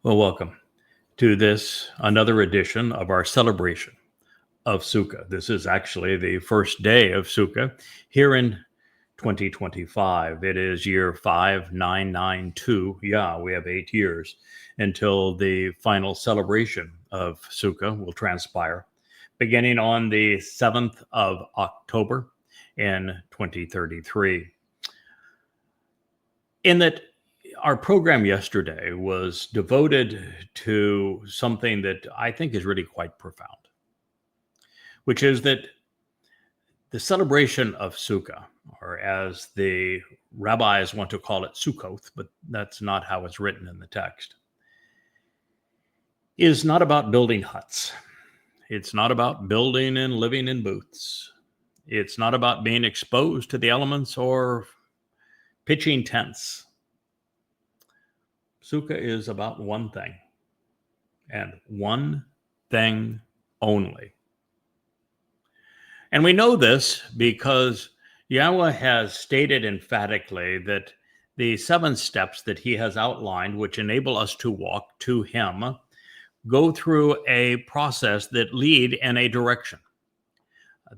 Well, welcome to this another edition of our celebration of Sukah. This is actually the first day of Sukah here in 2025. It is year 5992. Yeah, we have 8 years until the final celebration of Sukah will transpire, beginning on the 7th of October in 2033. In that, our program yesterday was devoted to something that I think is really quite profound, which is that the celebration of Sukah, or as the rabbis want to call it, Sukkoth, but that's not how it's written in the text, is not about building huts. It's not about building and living in booths. It's not about being exposed to the elements or pitching tents. Sukah is about one thing, and one thing only. And we know this because Yahweh has stated emphatically that the 7 steps that he has outlined, which enable us to walk to him, go through a process that lead in a direction.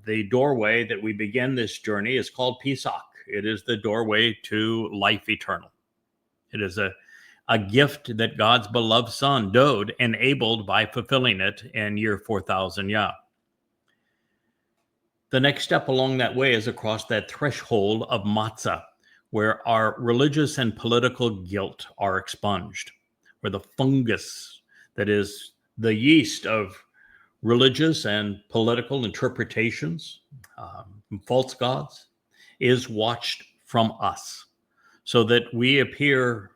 The doorway that we begin this journey is called Pesach. It is the doorway to life eternal. It is a gift that God's beloved Son, Dod, enabled by fulfilling it in year 4000 Yah. The next step along that way is across that threshold of matzah, where our religious and political guilt are expunged, where the fungus that is the yeast of religious and political interpretations, false gods, is watched from us so that we appear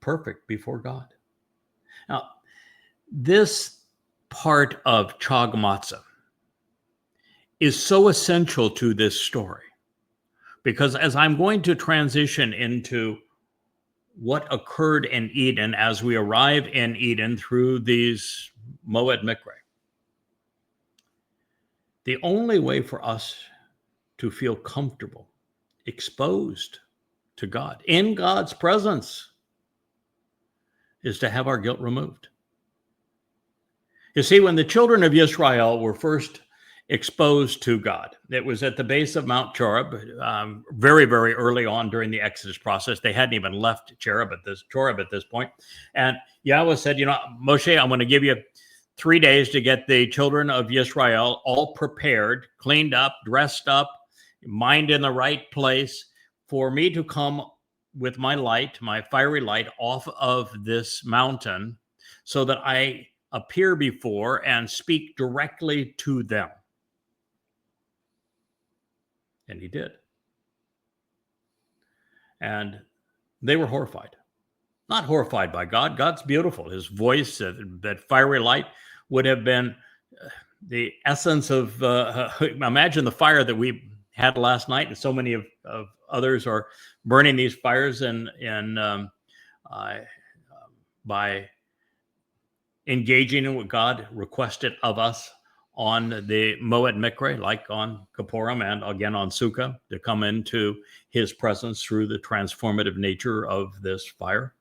perfect before God. Now, this part of Chag Matzah is so essential to this story because as I'm going to transition into what occurred in Eden as we arrive in Eden through these Mow'ed Miqra, the only way for us to feel comfortable, exposed to God, in God's presence, is to have our guilt removed. You see, when the children of Israel were first exposed to God, it was at the base of Mount Choreb, very, very early on during the Exodus process. They hadn't even left Choreb at this point. And Yahweh said, Moshe, I'm going to give you 3 days to get the children of Israel all prepared, cleaned up, dressed up, mind in the right place for me to come with my light, my fiery light, off of this mountain so that I appear before and speak directly to them. And he did. And they were horrified. Not horrified by God. God's beautiful. His voice, that fiery light, would have been the essence of, imagine the fire that we had last night, and so many of others are burning these fires by engaging in what God requested of us on the Mow'ed Miqra, like on Kippurim and again on Sukah, to come into his presence through the transformative nature of this fire.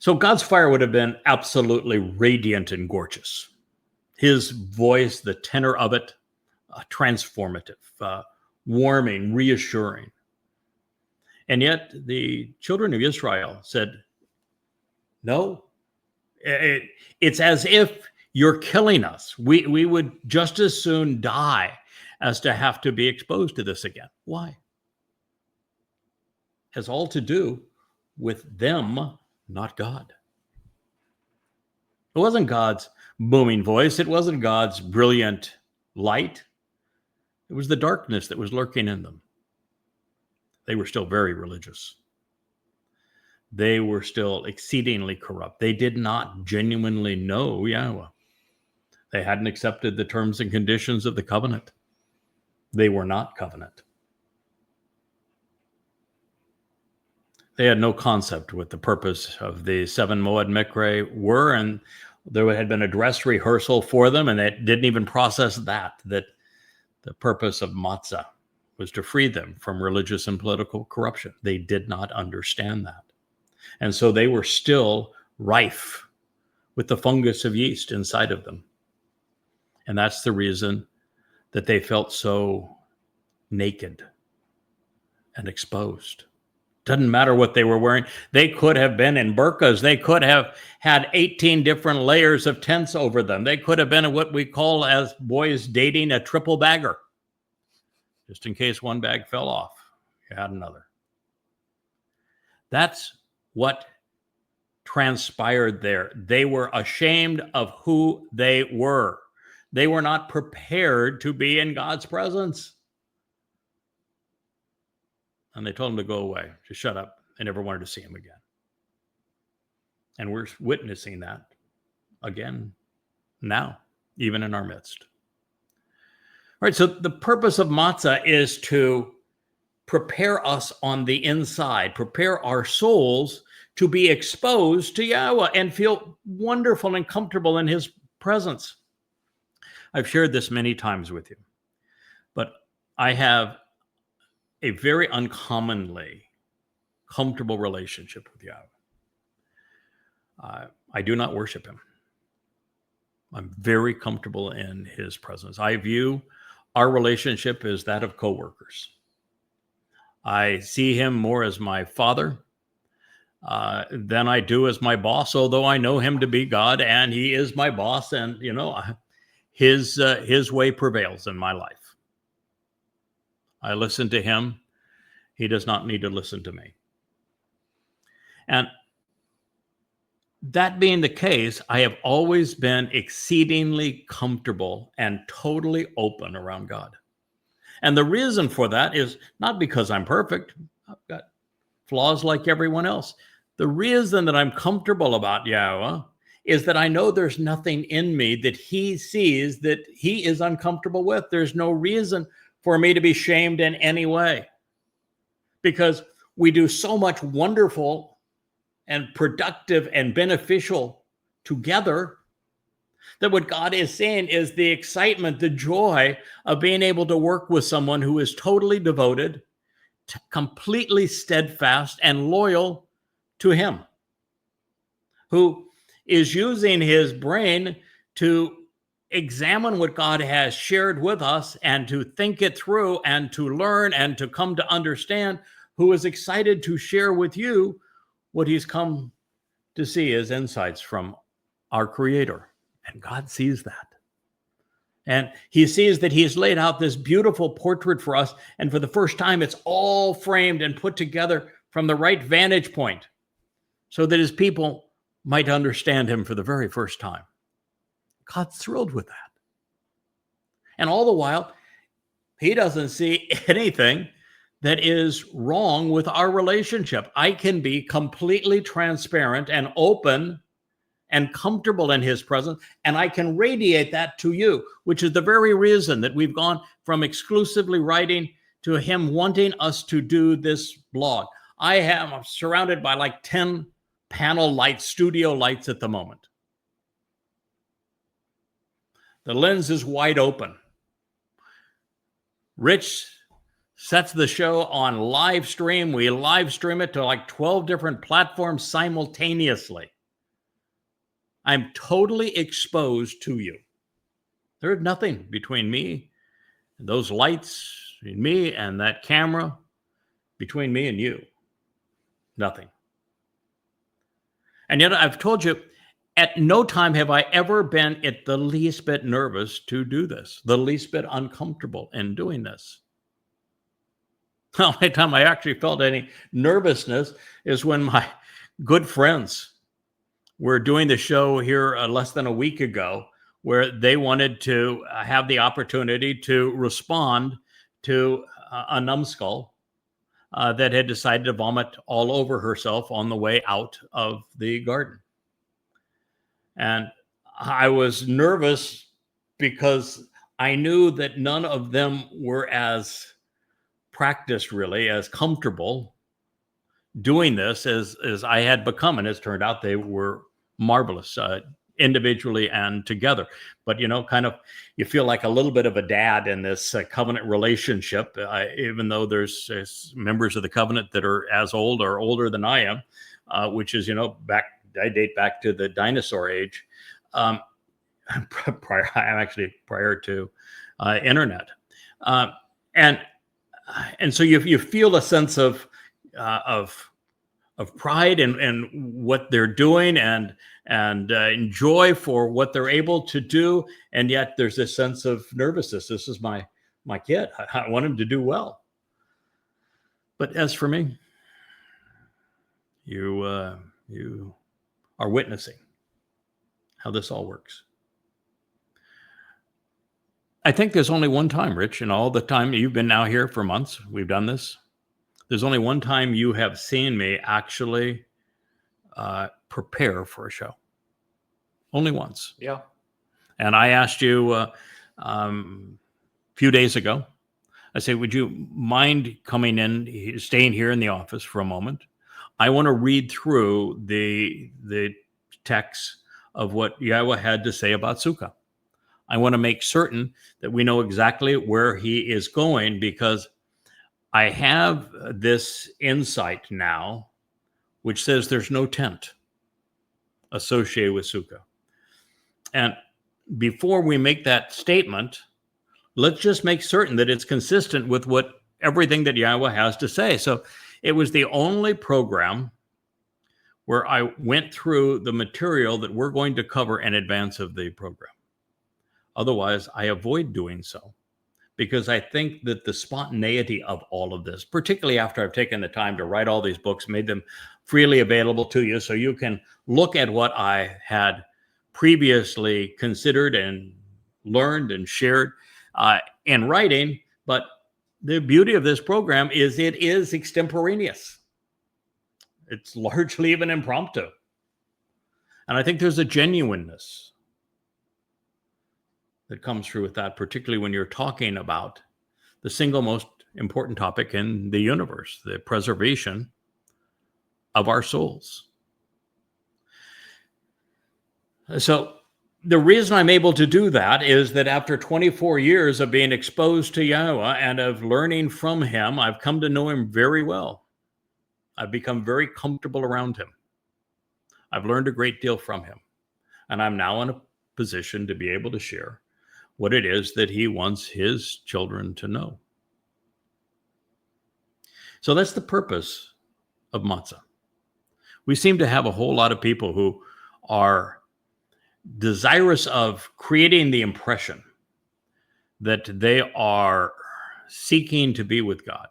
So God's fire would have been absolutely radiant and gorgeous. His voice, the tenor of it, transformative, warming, reassuring. And yet the children of Israel said, no, it's as if you're killing us. We would just as soon die as to have to be exposed to this again. Why? It has all to do with them, not God. It wasn't God's booming voice. It wasn't God's brilliant light. It was the darkness that was lurking in them. They were still very religious. They were still exceedingly corrupt. They did not genuinely know Yahweh. They hadn't accepted the terms and conditions of the covenant. They were not covenant. They had no concept what the purpose of the 7 Mow'ed Miqra were, and there had been a dress rehearsal for them, and they didn't even process that the purpose of matzah was to free them from religious and political corruption. They did not understand that. And so they were still rife with the fungus of yeast inside of them. And that's the reason that they felt so naked and exposed. Doesn't matter what they were wearing. They could have been in burqas. They could have had 18 different layers of tents over them. They could have been what we call as boys dating a triple bagger. Just in case one bag fell off, you had another. That's what transpired there. They were ashamed of who they were. They were not prepared to be in God's presence. And they told him to go away, to shut up. They never wanted to see him again. And we're witnessing that again now, even in our midst. All right, so the purpose of matzah is to prepare us on the inside, prepare our souls to be exposed to Yahweh and feel wonderful and comfortable in his presence. I've shared this many times with you, but I have a very uncommonly comfortable relationship with Yahweh. I do not worship him. I'm very comfortable in his presence. I view our relationship as that of coworkers. I see him more as my father than I do as my boss, although I know him to be God and he is my boss, and his way prevails in my life. I listen to him. He does not need to listen to me. And that being the case, I have always been exceedingly comfortable and totally open around God. And the reason for that is not because I'm perfect. I've got flaws like everyone else. The reason that I'm comfortable about Yahweh is that I know there's nothing in me that he sees that he is uncomfortable with. There's no reason for me to be shamed in any way, because we do so much wonderful and productive and beneficial together that what God is saying is the excitement, the joy of being able to work with someone who is totally devoted, completely steadfast and loyal to him, who is using his brain to examine what God has shared with us and to think it through and to learn and to come to understand, who is excited to share with you what he's come to see as insights from our Creator. And God sees that. And he sees that he's laid out this beautiful portrait for us. And for the first time, it's all framed and put together from the right vantage point so that his people might understand him for the very first time. God's thrilled with that. And all the while, he doesn't see anything that is wrong with our relationship. I can be completely transparent and open and comfortable in his presence, and I can radiate that to you, which is the very reason that we've gone from exclusively writing to him wanting us to do this blog. I'm surrounded by like 10 panel lights, studio lights at the moment. The lens is wide open. Rich sets the show on live stream. We live stream it to like 12 different platforms simultaneously. I'm totally exposed to you. There's nothing between me and those lights, between me and that camera, between me and you. Nothing. And yet I've told you, at no time have I ever been at the least bit nervous to do this, the least bit uncomfortable in doing this. The only time I actually felt any nervousness is when my good friends were doing the show here less than a week ago, where they wanted to have the opportunity to respond to a numbskull that had decided to vomit all over herself on the way out of the garden. And I was nervous because I knew that none of them were as practiced, really, as comfortable doing this as I had become. And as turned out, they were marvelous, individually and together. But, kind of, you feel like a little bit of a dad in this covenant relationship, even though there's members of the covenant that are as old or older than I am. which is, I date back to the dinosaur age, prior to internet. And so you feel a sense of pride in what they're doing and enjoy for what they're able to do. And yet there's this sense of nervousness. This is my kid. I want him to do well. But as for me, you are witnessing how this all works. I think there's only one time, Rich, in all the time you've been now here for months, we've done this. There's only one time you have seen me actually prepare for a show. Only once. Yeah. And I asked you a few days ago, I said, would you mind coming in, staying here in the office for a moment? I want to read through the text of what Yahowah had to say about Sukah. I want to make certain that we know exactly where he is going, because I have this insight now, which says there's no tent associated with Sukah. And before we make that statement, let's just make certain that it's consistent with what everything that Yahowah has to say. So it was the only program where I went through the material that we're going to cover in advance of the program. Otherwise, I avoid doing so, because I think that the spontaneity of all of this, particularly after I've taken the time to write all these books, made them freely available to you so you can look at what I had previously considered and learned and shared in writing. But the beauty of this program is it is extemporaneous. It's largely even impromptu. And I think there's a genuineness that comes through with that, particularly when you're talking about the single most important topic in the universe, the preservation of our souls. So the reason I'm able to do that is that after 24 years of being exposed to Yahowah and of learning from him, I've come to know him very well. I've become very comfortable around him. I've learned a great deal from him. And I'm now in a position to be able to share what it is that he wants his children to know. So that's the purpose of matzah. We seem to have a whole lot of people who are desirous of creating the impression that they are seeking to be with God,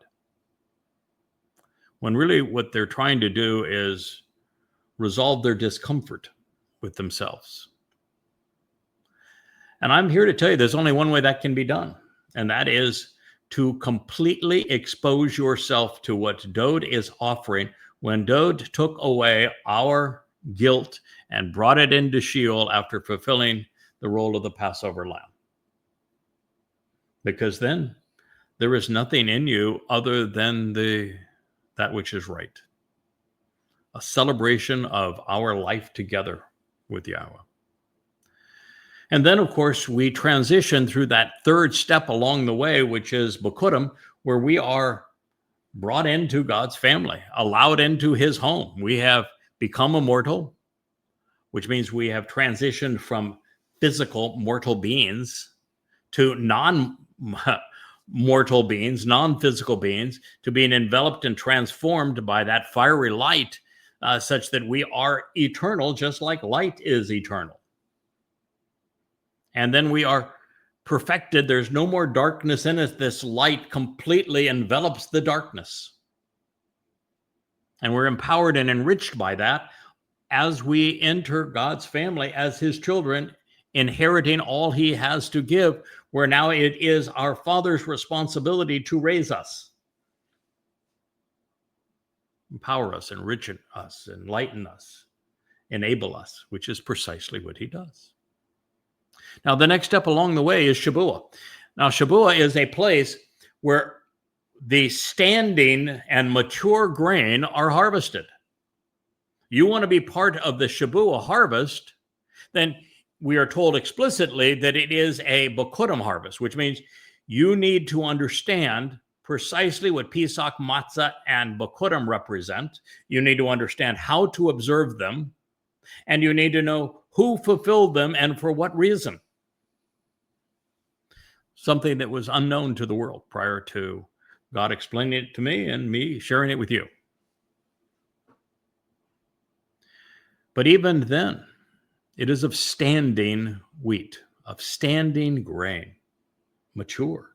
when really what they're trying to do is resolve their discomfort with themselves. And I'm here to tell you there's only one way that can be done, and that is to completely expose yourself to what Dod is offering. When Dod took away our guilt and brought it into Sheol after fulfilling the role of the Passover lamb. Because then there is nothing in you other than that which is right. A celebration of our life together with Yahowah. And then, of course, we transition through that third step along the way, which is Bikurim, where we are brought into God's family, allowed into his home. We have become immortal, which means we have transitioned from physical mortal beings to non-mortal beings, non-physical beings, to being enveloped and transformed by that fiery light, such that we are eternal, just like light is eternal. And then we are perfected. There's no more darkness in us. This light completely envelops the darkness. And we're empowered and enriched by that as we enter God's family as his children, inheriting all he has to give, where now it is our Father's responsibility to raise us, empower us, enrich us, enlighten us, enable us, which is precisely what he does. Now, the next step along the way is Shabuah. Now, Shabuah is a place where the standing and mature grain are harvested. You want to be part of the Shabuah harvest, then we are told explicitly that it is a Bikurim harvest, which means you need to understand precisely what Pesach, Matzah, and Bikurim represent. You need to understand how to observe them, and you need to know who fulfilled them and for what reason. Something that was unknown to the world prior to God explaining it to me and me sharing it with you. But even then, it is of standing wheat, of standing grain, mature.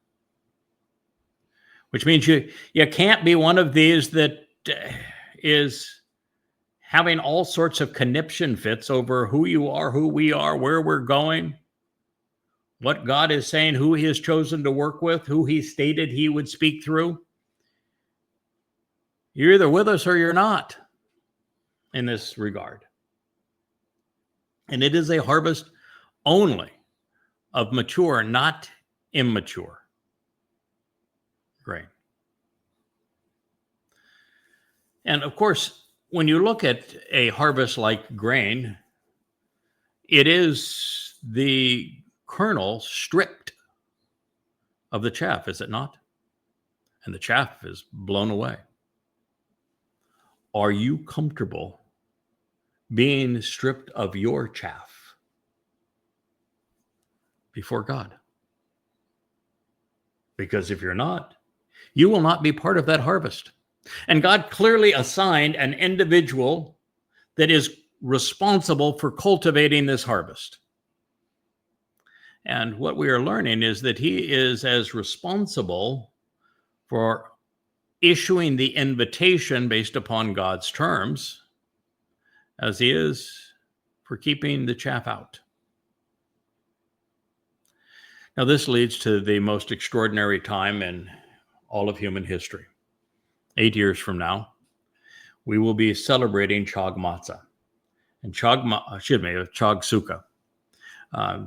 Which means you can't be one of these that is having all sorts of conniption fits over who you are, who we are, where we're going, what God is saying, who he has chosen to work with, who he stated he would speak through. You're either with us or you're not in this regard. And it is a harvest only of mature, not immature grain. And of course, when you look at a harvest like grain, it is the kernel stripped of the chaff, is it not? And the chaff is blown away. Are you comfortable being stripped of your chaff before God? Because if you're not, you will not be part of that harvest. And God clearly assigned an individual that is responsible for cultivating this harvest. And what we are learning is that he is as responsible for issuing the invitation based upon God's terms as he is for keeping the chaff out. Now, this leads to the most extraordinary time in all of human history. 8 years from now, we will be celebrating Chag Matzah. And Chag Sukah.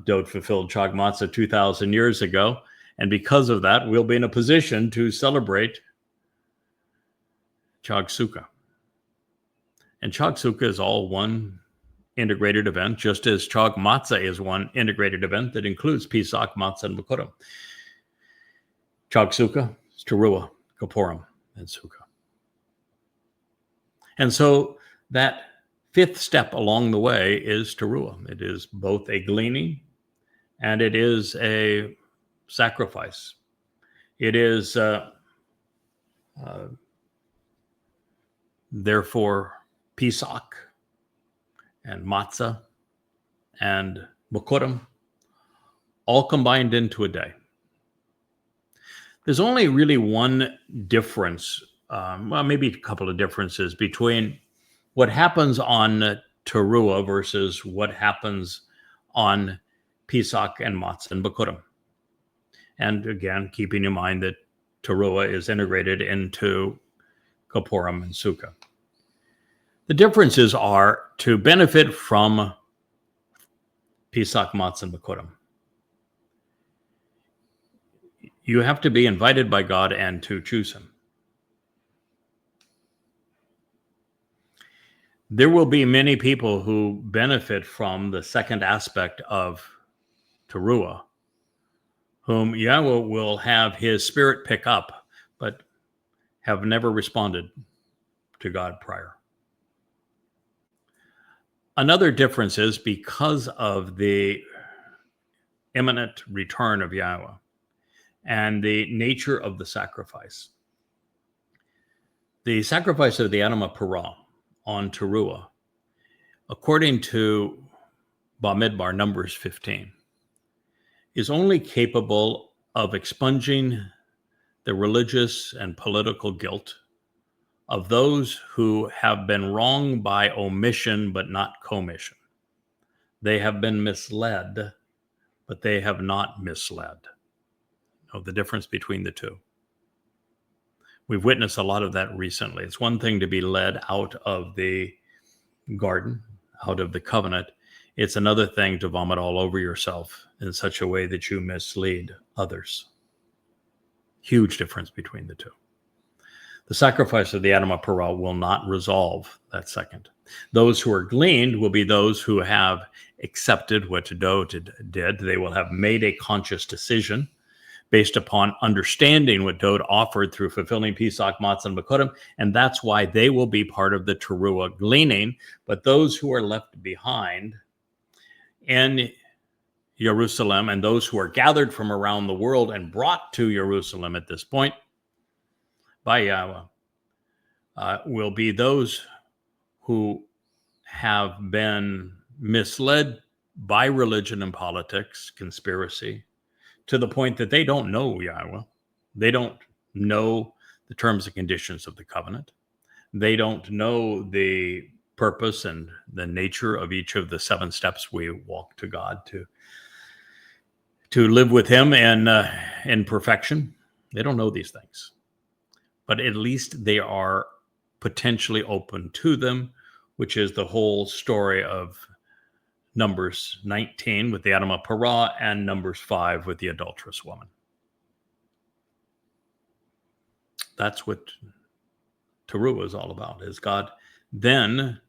Dode fulfilled Chag Matzah 2,000 years ago. And because of that, we'll be in a position to celebrate Chag Sukah. And Chag Sukah is all one integrated event, just as Chag Matzah is one integrated event that includes Pesach, Matzah, and Bikurim. Chag Sukah is Teruah, Kippurim, and Sukah. And so that fifth step along the way is Teruah. It is both a gleaning and it is a sacrifice. It is therefore Pesach and Matzah and Bikurim all combined into a day. There's only really one difference, maybe a couple of differences between what happens on Teruah versus what happens on Pesach and Matzah and Bikurim. And again, keeping in mind that Teruah is integrated into Kippurim and Sukah. The differences are to benefit from Pesach, Matzah, and Bikurim. You have to be invited by God and to choose him. There will be many people who benefit from the second aspect of Teruah, whom Yahweh will have his spirit pick up, but have never responded to God prior. Another difference is because of the imminent return of Yahweh and the nature of the sacrifice. The sacrifice of the animal parah on Teruah, according to Bamidbar, Numbers 15, is only capable of expunging the religious and political guilt of those who have been wrong by omission but not commission. They have been misled, but they have not misled. Know the difference between the two. We've witnessed a lot of that recently. It's one thing to be led out of the garden, out of the covenant. It's another thing to vomit all over yourself in such a way that you mislead others. Huge difference between the two. The sacrifice of the animal parah will not resolve that second. Those who are gleaned will be those who have accepted what Dode did. They will have made a conscious decision based upon understanding what Dod offered through fulfilling Pesach, Matzah, and Bikurim, and that's why they will be part of the Teruah gleaning. But those who are left behind in Jerusalem and those who are gathered from around the world and brought to Jerusalem at this point by Yahweh will be those who have been misled by religion and politics, conspiracy, to the point that they don't know Yahweh. They don't know the terms and conditions of the covenant. They don't know the purpose and the nature of each of the 7 steps we walk to God to live with him in perfection. They don't know these things. But at least they are potentially open to them, which is the whole story of Numbers 19 with the God𤄄𐅄𐤄𝐿 and Numbers 5 with the adulterous woman. That's what Teruah is all about, is God then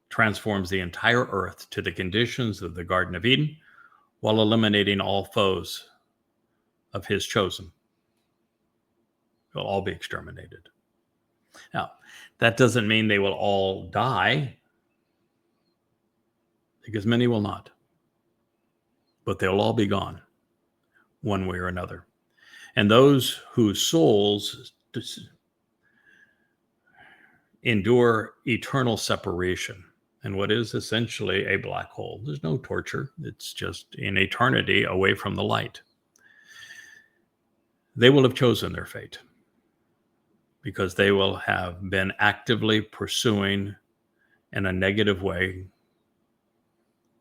transforms the entire earth to the conditions of the Garden of Eden while eliminating all foes of his chosen. They'll all be exterminated. Now, that doesn't mean they will all die, because many will not. But they'll all be gone, one way or another. And those whose souls endure eternal separation in what is essentially a black hole. There's no torture. It's just in eternity away from the light. They will have chosen their fate because they will have been actively pursuing in a negative way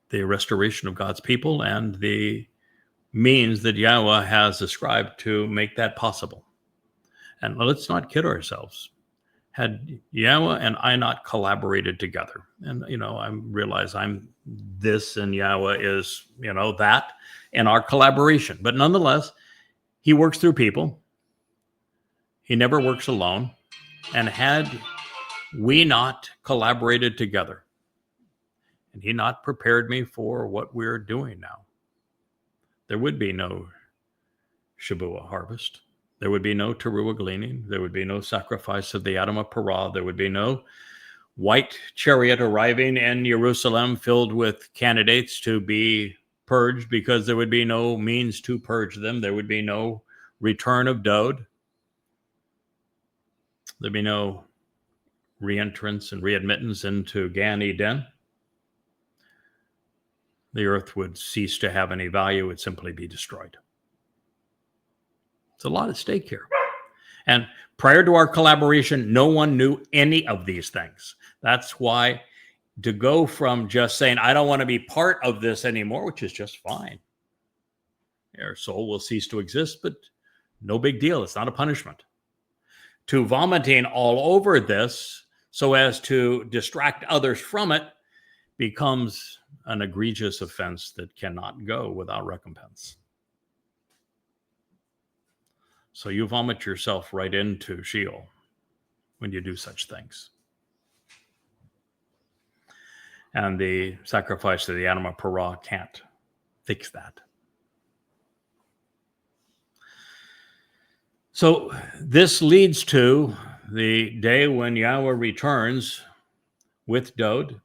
the restoration of God's people and the means that Yahweh has ascribed to make that possible. And let's not kid ourselves. Had Yahweh and I not collaborated together, and I realize I'm this and Yahweh is that in our collaboration, but nonetheless, he works through people. He never works alone. And had we not collaborated together, and he not prepared me for what we're doing now, there would be no Shavuot harvest. There would be no Teruah gleaning. There would be no sacrifice of the God𤄄𐅄𤐄𝐿. There would be no white chariot arriving in Jerusalem filled with candidates to be purged, because there would be no means to purge them. There would be no return of Dod. There'd be no reentrance and readmittance into Gan Eden. The earth would cease to have any value. It would simply be destroyed. It's a lot at stake here. And prior to our collaboration, no one knew any of these things. That's why to go from just saying, I don't want to be part of this anymore, which is just fine. Your soul will cease to exist, but no big deal. It's not a punishment. To vomiting all over this so as to distract others from it becomes an egregious offense that cannot go without recompense. So you vomit yourself right into Sheol when you do such things. And the sacrifice of the God𤄄𐅄𝐿 can't fix that. So this leads to the day when Yahweh returns with Dod.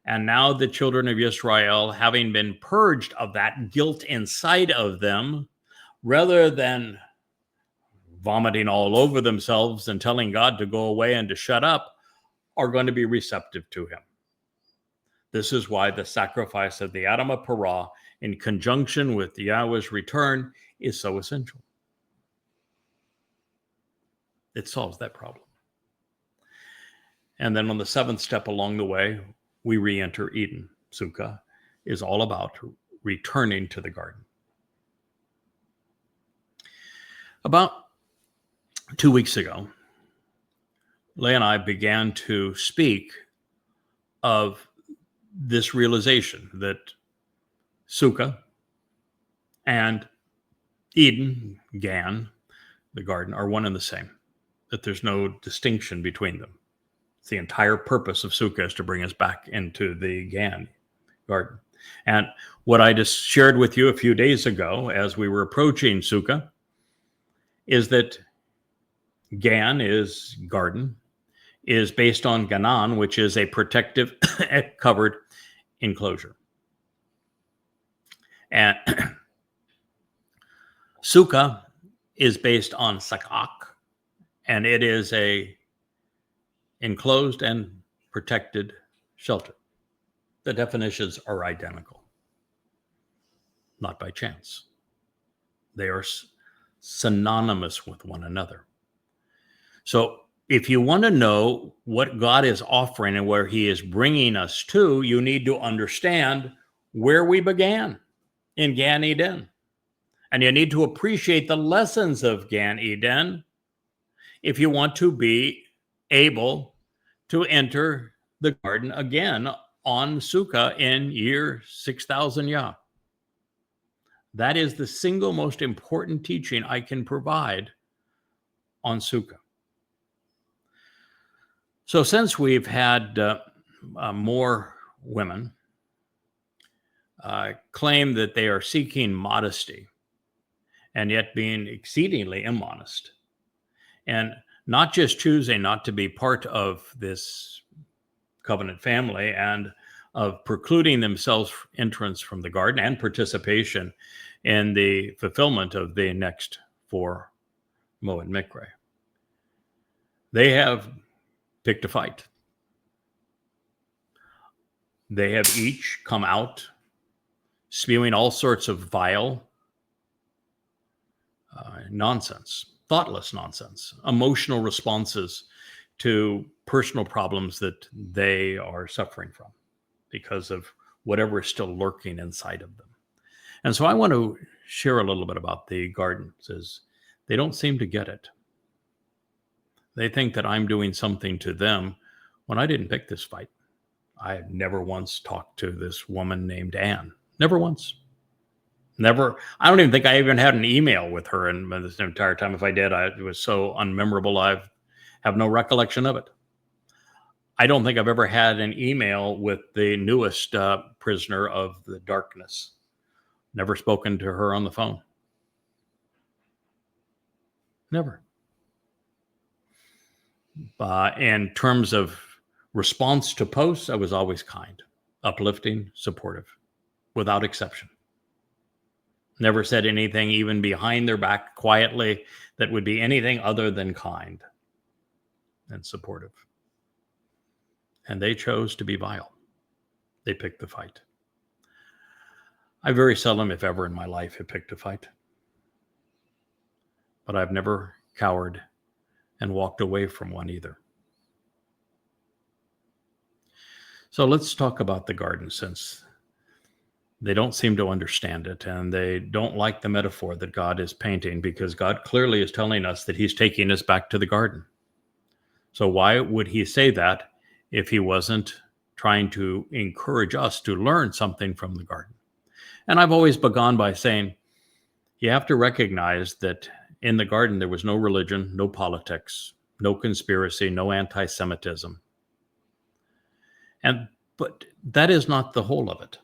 And now the children of Israel, having been purged of that guilt inside of them, rather than vomiting all over themselves and telling God to go away and to shut up, are going to be receptive to him. This is why the sacrifice of the God𤄄𐅄𝐿 in conjunction with Yahweh's return is so essential. It solves that problem. And then on the 7th step along the way, we re-enter Eden. Sukah is all about returning to the garden. About 2 weeks ago, Leah and I began to speak of this realization that Sukah and Eden, Gan, the garden, are one and the same, that there's no distinction between them. The entire purpose of Sukah is to bring us back into the Gan garden. And what I just shared with you a few days ago as we were approaching Sukah is that Gan is garden, is based on Ganan, which is a protective covered enclosure. And Sukah is based on Sakak, and it is a enclosed and protected shelter. The definitions are identical, not by chance. They are synonymous with one another. So if you want to know what God is offering and where he is bringing us to, you need to understand where we began in Gan Eden. And you need to appreciate the lessons of Gan Eden if you want to be able to enter the garden again on Sukah in year 6000 Yah. That is the single most important teaching I can provide on Sukah. So since we've had more women claim that they are seeking modesty and yet being exceedingly immodest, and not just choosing not to be part of this covenant family and of precluding themselves entrance from the garden and participation in the fulfillment of the next 4 Mow'ed and Miqra. They have picked a fight. They have each come out spewing all sorts of vile nonsense, thoughtless nonsense, emotional responses to personal problems that they are suffering from because of whatever is still lurking inside of them. And so I want to share a little bit about the garden. It says they don't seem to get it. They think that I'm doing something to them when I didn't pick this fight. I have never once talked to this woman named Anne. Never once. Never. I don't even think I even had an email with her in this entire time. If I did, it was so unmemorable. I have no recollection of it. I don't think I've ever had an email with the newest prisoner of the darkness. Never spoken to her on the phone. Never. In terms of response to posts, I was always kind, uplifting, supportive, without exception. Never said anything, even behind their back, quietly, that would be anything other than kind and supportive. And they chose to be vile. They picked the fight. I very seldom, if ever in my life, have picked a fight. But I've never cowered and walked away from one either. So let's talk about the garden, since they don't seem to understand it, and they don't like the metaphor that God is painting, because God clearly is telling us that he's taking us back to the garden. So why would he say that if he wasn't trying to encourage us to learn something from the garden? And I've always begun by saying, you have to recognize that in the garden, there was no religion, no politics, no conspiracy, no anti-Semitism. But that is not the whole of it.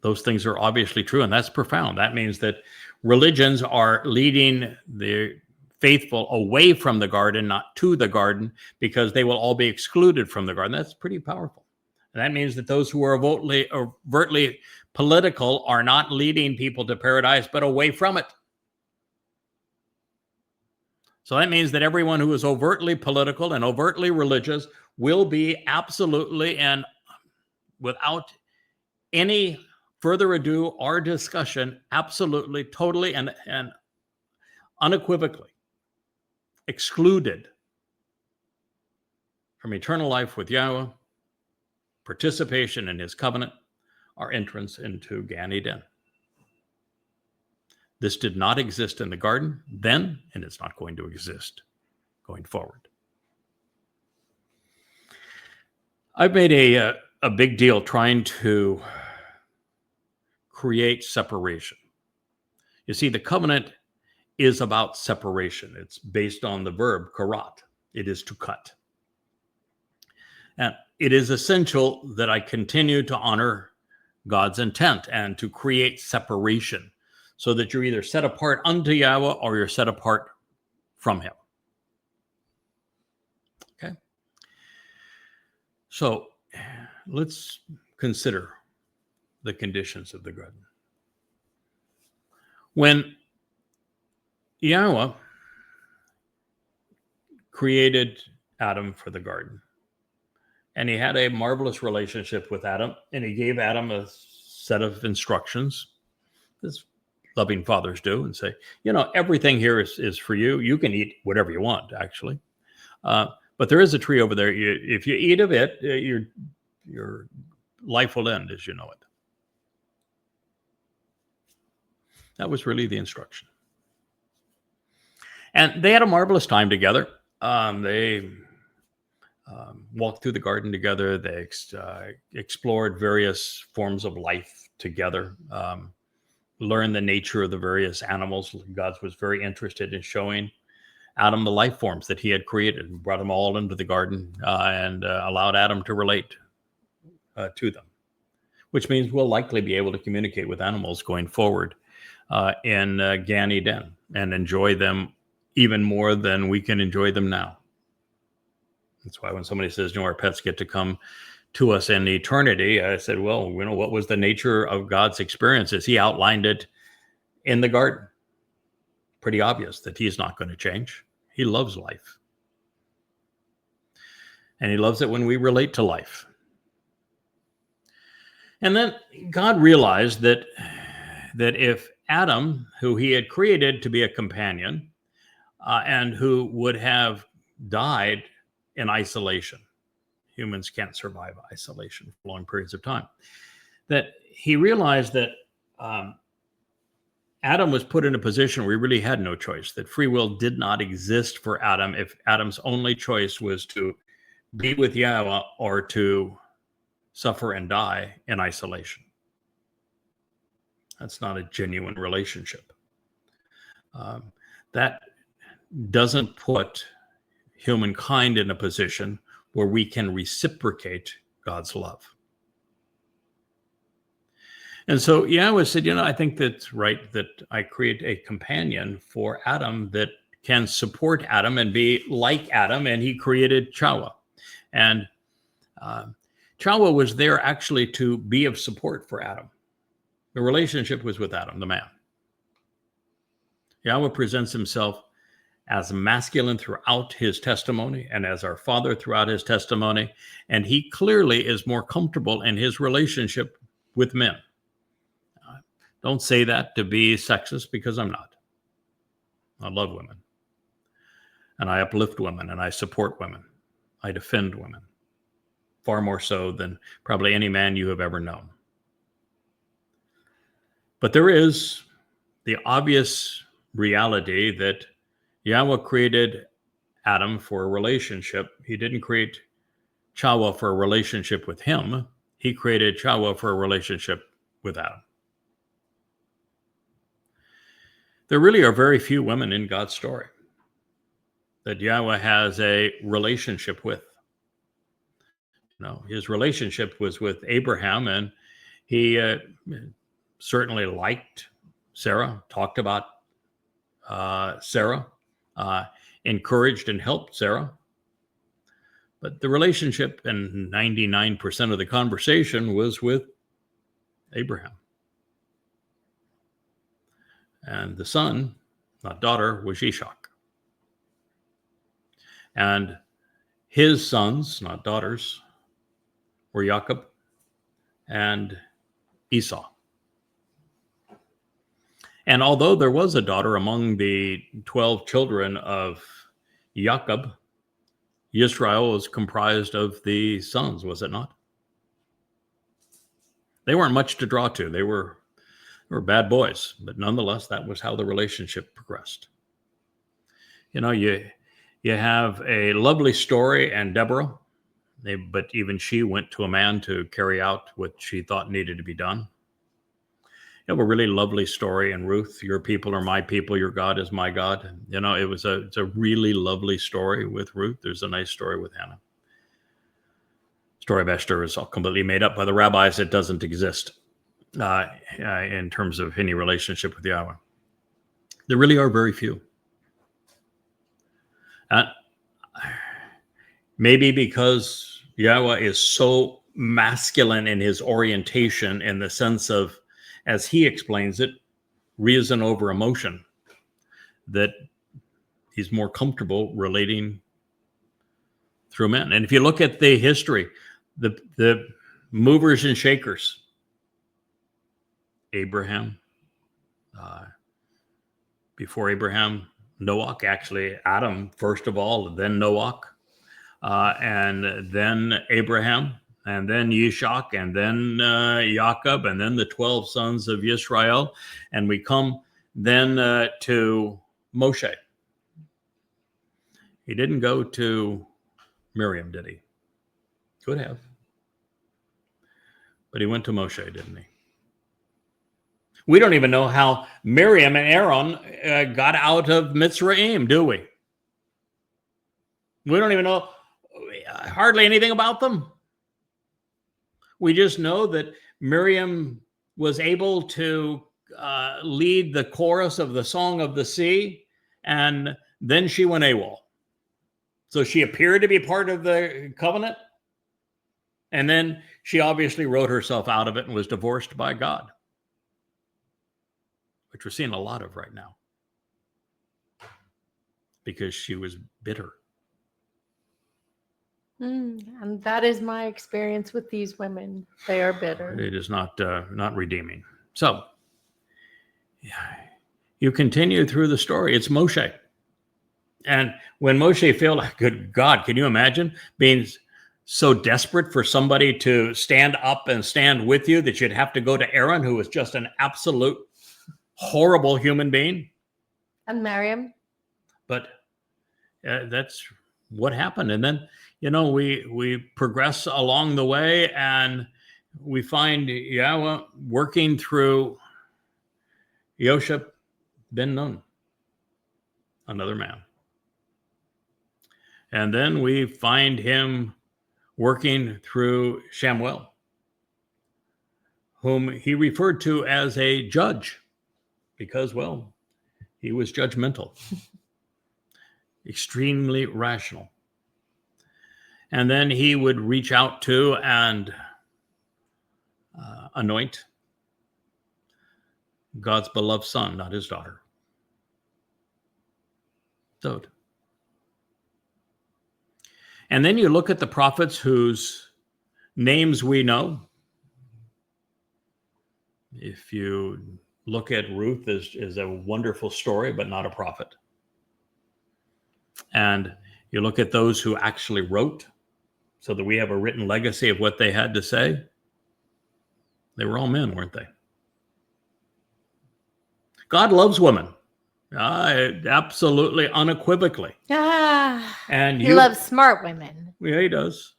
Those things are obviously true, and that's profound. That means that religions are leading the faithful away from the garden, not to the garden, because they will all be excluded from the garden. That's pretty powerful. And that means that those who are overtly political are not leading people to paradise, but away from it. So that means that everyone who is overtly political and overtly religious will be absolutely, and without any further ado or discussion, absolutely, totally, and unequivocally excluded from eternal life with Yahweh, participation in his covenant, or entrance into Gan Eden. This did not exist in the garden then, and it's not going to exist going forward. I've made a big deal trying to create separation. You see, the covenant is about separation. It's based on the verb karat. It is to cut. And it is essential that I continue to honor God's intent and to create separation so that you're either set apart unto Yahweh or you're set apart from him. Okay? So let's consider the conditions of the garden. When Yahweh created Adam for the garden, and he had a marvelous relationship with Adam, and he gave Adam a set of instructions, as loving fathers do, and say, everything here is for you. You can eat whatever you want, actually. But there is a tree over there. If you eat of it, your life will end as you know it. That was really the instruction. And they had a marvelous time together. They walked through the garden together. They explored various forms of life together, learned the nature of the various animals. God was very interested in showing Adam the life forms that he had created and brought them all into the garden and allowed Adam to relate to them, which means we'll likely be able to communicate with animals going forward in Gan Eden and enjoy them even more than we can enjoy them now. That's why when somebody says, our pets get to come to us in eternity, I said, well, what was the nature of God's experiences? He outlined it in the garden. Pretty obvious that he's not going to change. He loves life. And he loves it when we relate to life. And then God realized that if Adam, who he had created to be a companion, and who would have died in isolation, humans can't survive isolation for long periods of time, that he realized that Adam was put in a position where he really had no choice, that free will did not exist for Adam if Adam's only choice was to be with Yahweh or to suffer and die in isolation. That's not a genuine relationship. That doesn't put humankind in a position where we can reciprocate God's love. And so Yahweh said, I think that's right that I create a companion for Adam that can support Adam and be like Adam. And he created Chawah. And Chawah was there actually to be of support for Adam. The relationship was with Adam, the man. Yahweh presents himself as masculine throughout his testimony and as our father throughout his testimony. And he clearly is more comfortable in his relationship with men. Don't say that to be sexist, because I'm not. I love women. And I uplift women and I support women. I defend women. Far more so than probably any man you have ever known. But there is the obvious reality that Yahweh created Adam for a relationship. He didn't create Chawah for a relationship with him. He created Chawah for a relationship with Adam. There really are very few women in God's story that Yahweh has a relationship with. His relationship was with Abraham, and he certainly liked Sarah, talked about Sarah, encouraged and helped Sarah. But the relationship and 99% of the conversation was with Abraham. And the son, not daughter, was Ishak. And his sons, not daughters, were Jacob and Esau. And although there was a daughter among the 12 children of Jacob, Israel was comprised of the sons, was it not? They weren't much to draw to. They were bad boys, but nonetheless, that was how the relationship progressed. You have a lovely story and Deborah, but even she went to a man to carry out what she thought needed to be done. You have a really lovely story in Ruth. Your people are my people. Your God is my God. It's a really lovely story with Ruth. There's a nice story with Hannah. story of Esther is all completely made up by the rabbis. It doesn't exist in terms of any relationship with Yahweh. There really are very few. Maybe because Yahweh is so masculine in his orientation, in the sense of, as he explains it, reason over emotion, that he's more comfortable relating through men. And if you look at the history, the movers and shakers, Abraham, before Abraham, Noach, actually Adam first of all, then Noach, and then Abraham, and then Yishak, and then Jacob, and then the 12 sons of Israel. And we come then to Moshe. He didn't go to Miriam, did he? Could have. But he went to Moshe, didn't he? We don't even know how Miriam and Aaron got out of Mitzrayim, do we? We don't even know hardly anything about them. We just know that Miriam was able to lead the chorus of the Song of the Sea, and then she went AWOL. So she appeared to be part of the covenant, and then she obviously wrote herself out of it and was divorced by God, which we're seeing a lot of right now, because she was bitter. And that is my experience with these women. They are bitter. It is not redeeming. So you continue through the story. It's Moshe. And when Moshe failed, good God, can you imagine being so desperate for somebody to stand up and stand with you that you'd have to go to Aaron, who was just an absolute horrible human being? And Miriam. But that's what happened. And then, we progress along the way, and we find Yahweh working through Yosheb ben Nun, another man. And then we find him working through Shamuel, whom he referred to as a judge because, well, he was judgmental, extremely rational. And then he would reach out to and anoint God's beloved son, not his daughter, Dod. And then you look at the prophets whose names we know. If you look at Ruth, is a wonderful story, but not a prophet. And you look at those who actually wrote, so that we have a written legacy of what they had to say. They were all men, weren't they? God loves women. Absolutely, unequivocally. And he loves smart women. Yeah, he does.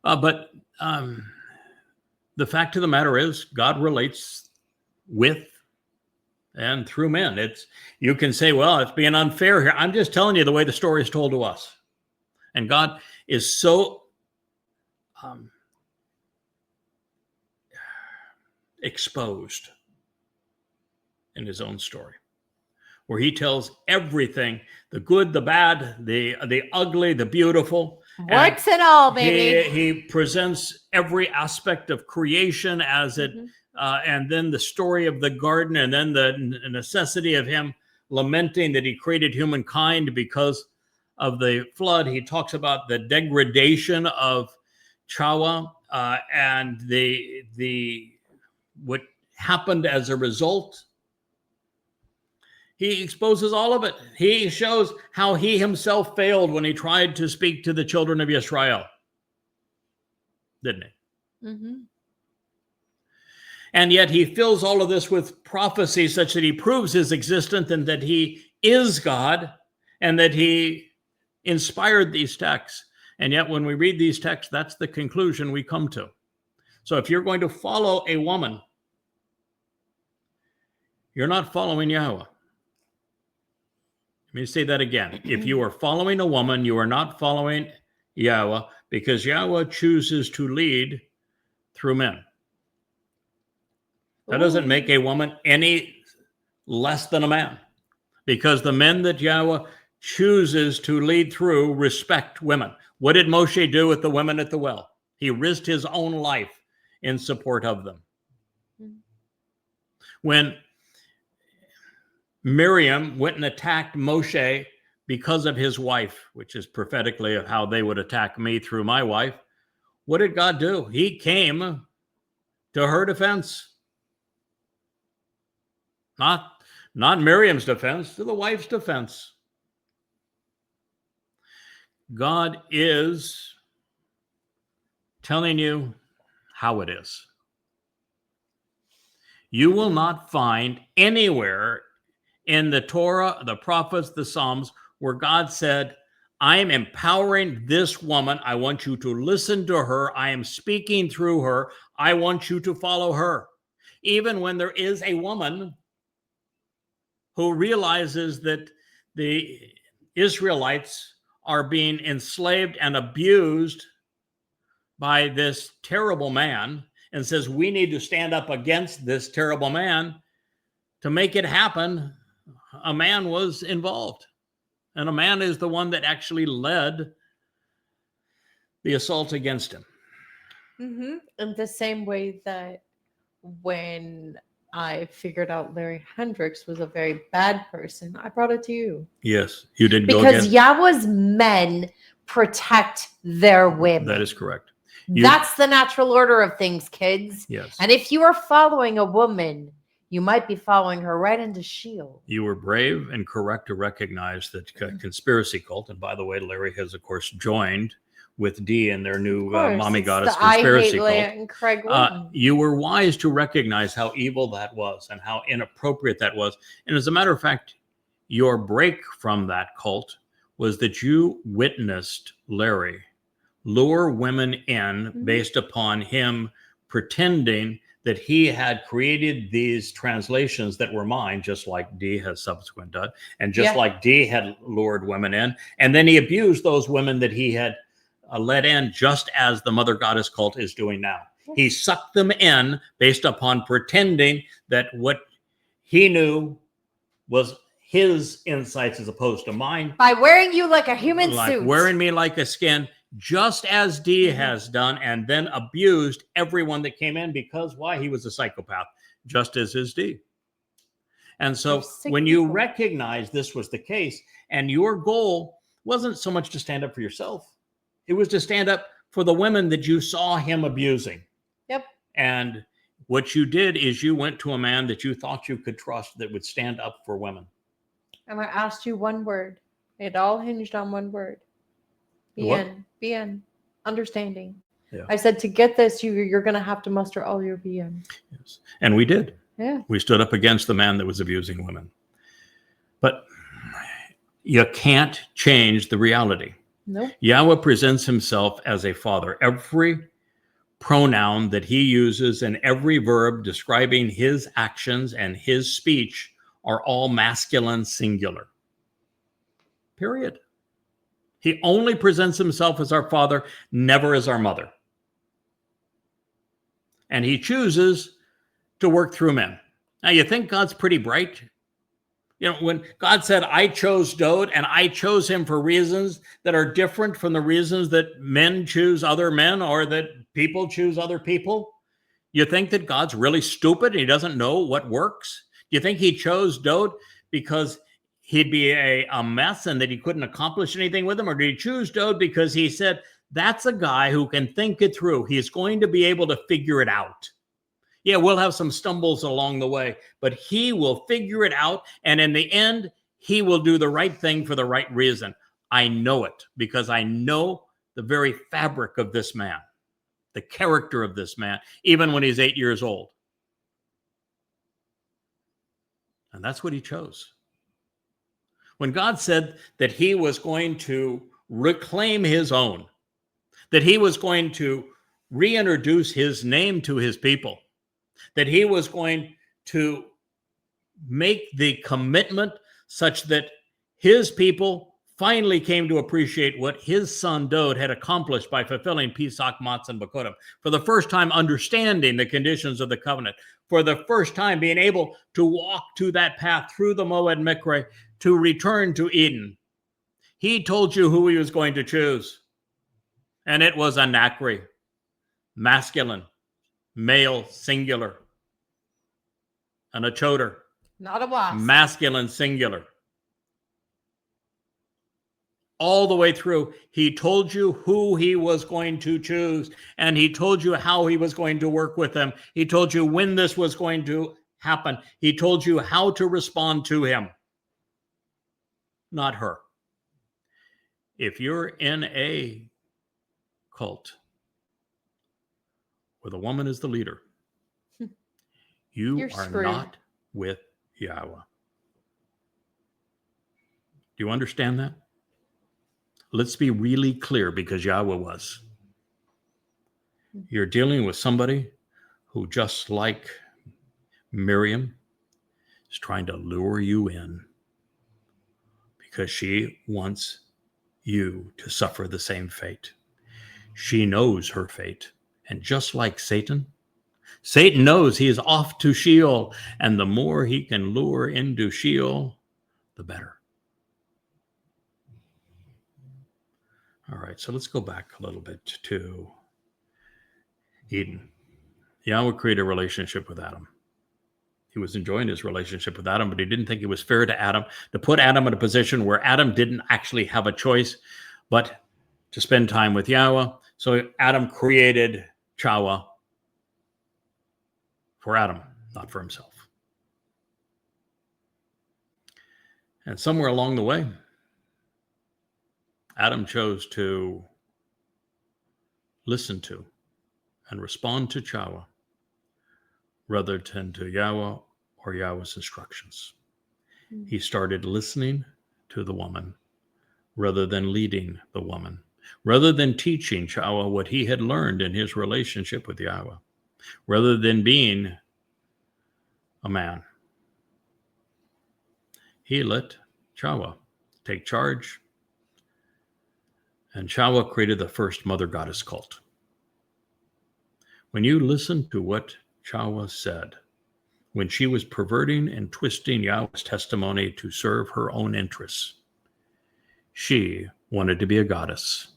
But the fact of the matter is, God relates with and through men. You can say, well, it's being unfair here. I'm just telling you the way the story is told to us. And God is so exposed in his own story, where he tells everything, the good, the bad, the ugly, the beautiful. Warts and all, baby. He presents every aspect of creation as it, and then the story of the garden, and then the necessity of him lamenting that he created humankind because of the flood. He talks about the degradation of Chawa and the what happened as a result. He exposes all of it. He shows how he himself failed when he tried to speak to the children of Israel, didn't he? And yet he fills all of this with prophecy such that he proves his existence and that he is God and that he inspired these texts. And yet when we read these texts, that's the conclusion we come to. So if you're going to follow a woman, you're not following Yahweh. Let me say that again. If you are following a woman, you are not following Yahweh, because Yahweh chooses to lead through men. That doesn't make a woman any less than a man, because the men that Yahweh chooses to lead through respect women. What did Moshe do with the women at the well? He risked his own life in support of them. When Miriam went and attacked Moshe because of his wife, which is prophetically of how they would attack me through my wife, what did God do? He came to her defense. Not Miriam's defense, to the wife's defense. God is telling you how it is. You will not find anywhere in the Torah, the prophets, the Psalms, where God said, I am empowering this woman. I want you to listen to her. I am speaking through her. I want you to follow her. Even when there is a woman who realizes that the Israelites are being enslaved and abused by this terrible man, and says, we need to stand up against this terrible man. To make it happen, a man was involved. And a man is the one that actually led the assault against him. Mm-hmm. In the same way that when I figured out Larry Hendricks was a very bad person, I brought it to you. Yes, you did go Because against. Yahweh's men protect their women. That is correct. That's the natural order of things, kids. Yes. And if you are following a woman, you might be following her right into Sheol. You were brave and correct to recognize that conspiracy cult. And by the way, Larry has, of course, joined with Dee in their new Mommy Goddess conspiracy cult. You were wise to recognize how evil that was and how inappropriate that was. And as a matter of fact, your break from that cult was that you witnessed Larry lure women in based upon him pretending that he had created these translations that were mine, just like Dee has subsequent done, and just like Dee had lured women in. And then he abused those women that he had led in, just as the Mother Goddess cult is doing now. He sucked them in based upon pretending that what he knew was his insights as opposed to mine. By wearing you like a human suit. Wearing me like a skin, just as Dee has done, and then abused everyone that came in because, why? He was a psychopath, just as is Dee. And so when you recognize this was the case, and your goal wasn't so much to stand up for yourself, it was to stand up for the women that you saw him abusing. Yep. And what you did is you went to a man that you thought you could trust that would stand up for women. And I asked you one word. It all hinged on one word. BN. Understanding. Yeah. I said, to get this, you're going to have to muster all your BN. Yes. And we did. Yeah. We stood up against the man that was abusing women. But you can't change the reality. Nope. Yahweh presents himself as a father. Every pronoun that he uses and every verb describing his actions and his speech are all masculine singular. Period. He only presents himself as our father, never as our mother. And he chooses to work through men. Now, you think God's pretty bright? You know, when God said, I chose Dode, and I chose him for reasons that are different from the reasons that men choose other men or that people choose other people, you think that God's really stupid and he doesn't know what works? Do you think he chose Dode because he'd be a mess and that he couldn't accomplish anything with him? Or did he choose Dode because he said, that's a guy who can think it through. He's going to be able to figure it out. Yeah, we'll have some stumbles along the way, but he will figure it out. And in the end, he will do the right thing for the right reason. I know it because I know the very fabric of this man, the character of this man, even when he's 8 years old. And that's what he chose. When God said that he was going to reclaim his own, that he was going to reintroduce his name to his people, that he was going to make the commitment such that his people finally came to appreciate what his son Dod had accomplished by fulfilling Pesach, Matzah, and Bakodim. For the first time, understanding the conditions of the covenant. For the first time, being able to walk to that path through the Mow'ed Miqra to return to Eden. He told you who he was going to choose. And it was a Nakri, masculine, male, singular. And a choder, not a wasp, masculine, singular. All the way through, he told you who he was going to choose, and he told you how he was going to work with them. He told you when this was going to happen. He told you how to respond to him, not her. If you're in a cult where the woman is the leader, you're screwed. not with Yahweh. Do you understand that? Let's be really clear, because Yahweh was. You're dealing with somebody who, just like Miriam, is trying to lure you in because she wants you to suffer the same fate. She knows her fate. And just like Satan knows he is off to Sheol, and the more he can lure into Sheol, the better. All right, so let's go back a little bit to Eden. Yahweh created a relationship with Adam. He was enjoying his relationship with Adam, but he didn't think it was fair to Adam to put Adam in a position where Adam didn't actually have a choice, but to spend time with Yahweh. So Adam created Chawa for Adam, not for himself. And somewhere along the way, Adam chose to listen to and respond to Chawa rather than to Yahweh or Yahweh's instructions. He started listening to the woman rather than leading the woman, rather than teaching Chawa what he had learned in his relationship with Yahweh, rather than being a man. He let Chawa take charge, and Chawa created the first mother goddess cult. When you listen to what Chawa said, when she was perverting and twisting Yahweh's testimony to serve her own interests, she wanted to be a goddess.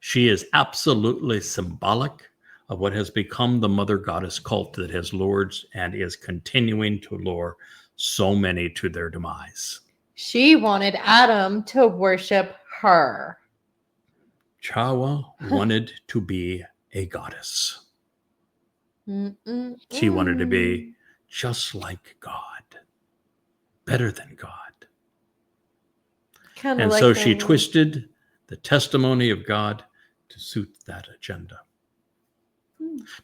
She is absolutely symbolic of what has become the mother goddess cult that has lured and is continuing to lure so many to their demise. She wanted Adam to worship her. Chawa wanted to be a goddess. She wanted to be just like God, better than God. And so she twisted the testimony of God to suit that agenda.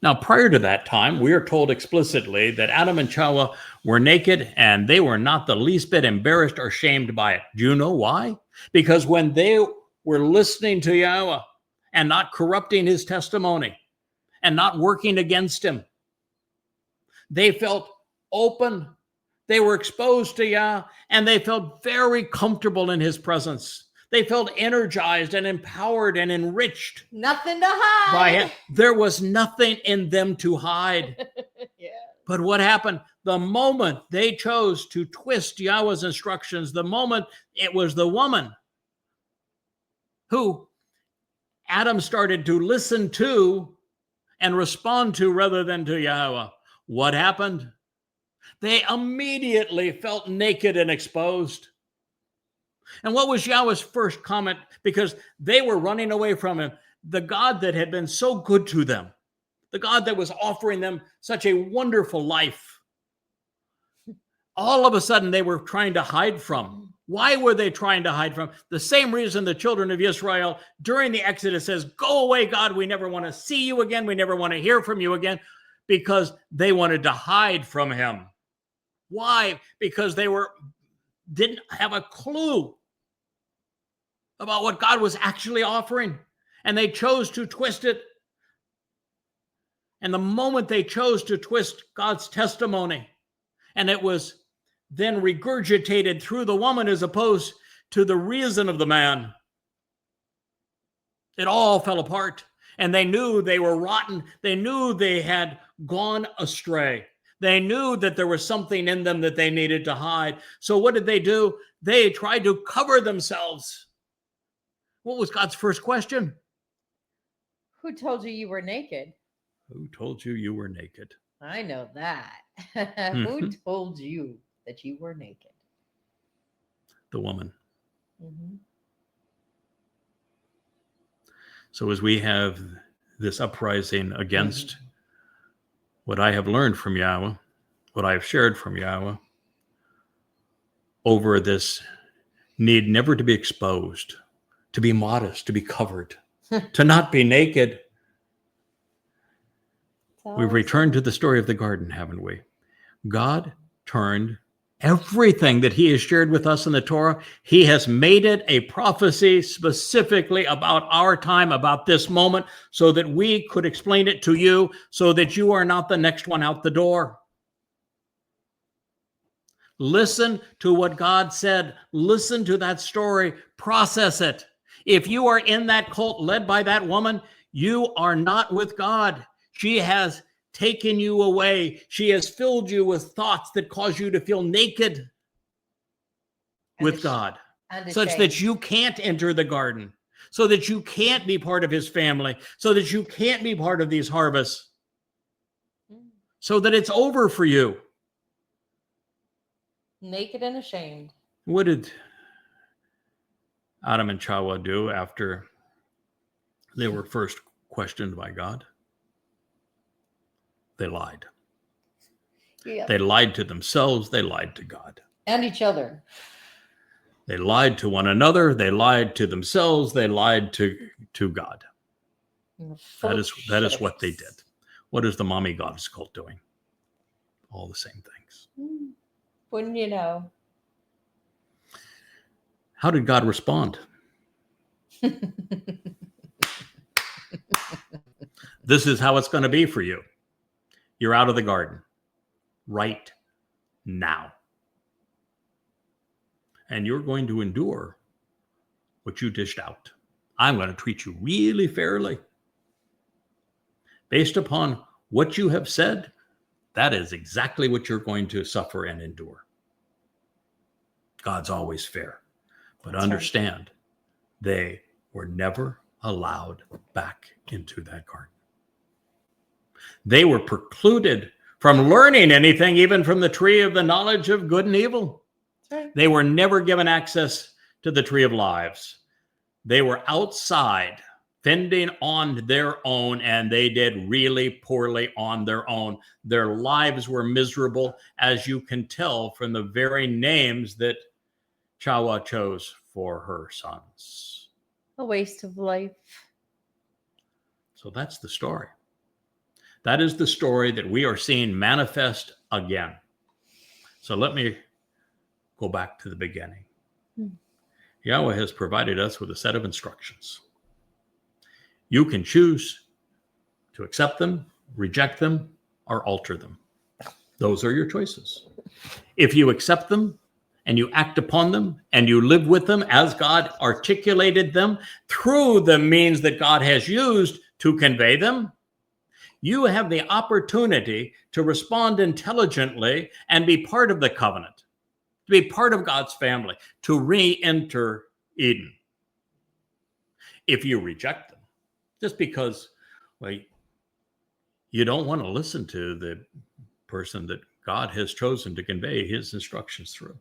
Now, prior to that time, we are told explicitly that Adam and Chawa were naked, and they were not the least bit embarrassed or shamed by it. Do you know why? Because when they were listening to Yahweh and not corrupting his testimony and not working against him, they felt open. They were exposed to Yah, and they felt very comfortable in his presence. They felt energized and empowered and enriched. Nothing to hide. By him. There was nothing in them to hide. Yeah. But what happened? The moment they chose to twist Yahweh's instructions, the moment it was the woman who Adam started to listen to and respond to rather than to Yahweh, what happened? They immediately felt naked and exposed. And what was Yahweh's first comment? Because they were running away from him. The God that had been so good to them, the God that was offering them such a wonderful life, all of a sudden they were trying to hide from. Why were they trying to hide from? The same reason the children of Israel during the Exodus says, "Go away, God, we never want to see you again. We never want to hear from you again," because they wanted to hide from him. Why? Because they didn't have a clue about what God was actually offering, and they chose to twist it. And the moment they chose to twist God's testimony, and it was then regurgitated through the woman as opposed to the reason of the man. It all fell apart, and they knew they were rotten. They knew they had gone astray. They knew that there was something in them that they needed to hide. So what did they do? They tried to cover themselves. What was God's first question? Who told you you were naked? Who told you you were naked? I know that. Who told you that you were naked? The woman. Mm-hmm. So as we have this uprising against what I have learned from Yahweh, what I have shared from Yahweh, over this need never to be exposed, to be modest, to be covered, to not be naked. We've returned to the story of the garden, haven't we? God turned everything that he has shared with us in the Torah. He has made it a prophecy specifically about our time, about this moment, so that we could explain it to you, so that you are not the next one out the door. Listen to what God said. Listen to that story. Process it. If you are in that cult led by that woman, you are not with God. She has taken you away. She has filled you with thoughts that cause you to feel naked with God, such that you can't enter the garden, so that you can't be part of his family, so that you can't be part of these harvests, so that it's over for you. Naked and ashamed. What did Adam and Chawah do after they were first questioned by God? They lied. Yep. They lied to themselves. They lied to God. And each other. They lied to one another. They lied to themselves. They lied to God. That is what they did. What is the mommy goddess cult doing? All the same things. Wouldn't you know? How did God respond? This is how it's going to be for you. You're out of the garden right now. And you're going to endure what you dished out. I'm going to treat you really fairly. Based upon what you have said, that is exactly what you're going to suffer and endure. God's always fair. But That's understand, right. They were never allowed back into that garden. They were precluded from learning anything, even from the tree of the knowledge of good and evil. Right. They were never given access to the tree of lives. They were outside, fending on their own, and they did really poorly on their own. Their lives were miserable, as you can tell from the very names that Chawah chose for her sons. A waste of life. So that's the story. That is the story that we are seeing manifest again. So let me go back to the beginning. Yahweh has provided us with a set of instructions. You can choose to accept them, reject them, or alter them. Those are your choices. If you accept them and you act upon them and you live with them as God articulated them through the means that God has used to convey them, you have the opportunity to respond intelligently and be part of the covenant, to be part of God's family, to re-enter Eden. If you reject them, just because, well, you don't want to listen to the person that God has chosen to convey his instructions through.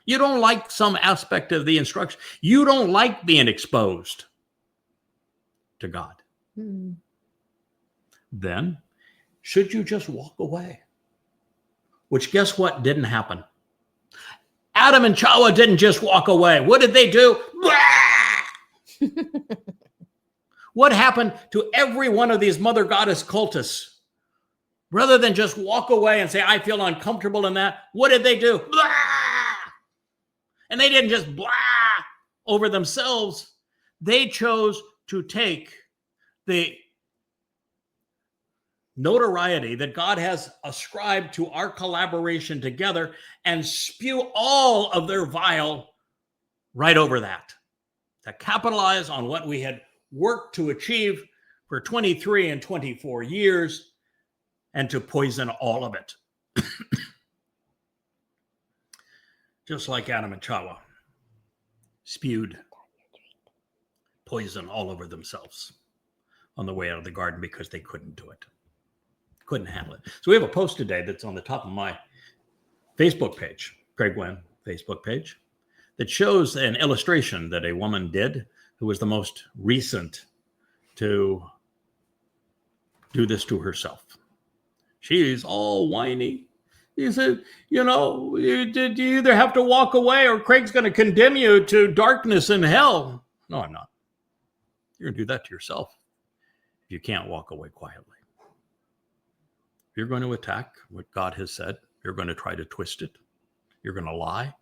You don't like some aspect of the instruction. You don't like being exposed to God. Then, should you just walk away? Which, guess what, didn't happen. Adam and Chawah didn't just walk away. What did they do? What happened to every one of these mother goddess cultists? Rather than just walk away and say, I feel uncomfortable in that, what did they do? And they didn't just blah over themselves. They chose to take the notoriety that God has ascribed to our collaboration together and spew all of their vile right over that, to capitalize on what we had worked to achieve for 23 and 24 years and to poison all of it. Just like Adam and Chava spewed poison all over themselves on the way out of the garden because they couldn't do it. Couldn't handle it. So we have a post today that's on the top of my Facebook page, Craig Wynn Facebook page, that shows an illustration that a woman did who was the most recent to do this to herself. She's all whiny. He said, you know, you either have to walk away or Craig's going to condemn you to darkness and hell. No, I'm not. You're going to do that to yourself if you can't walk away quietly. If you're going to attack what God has said, you're going to try to twist it. You're going to lie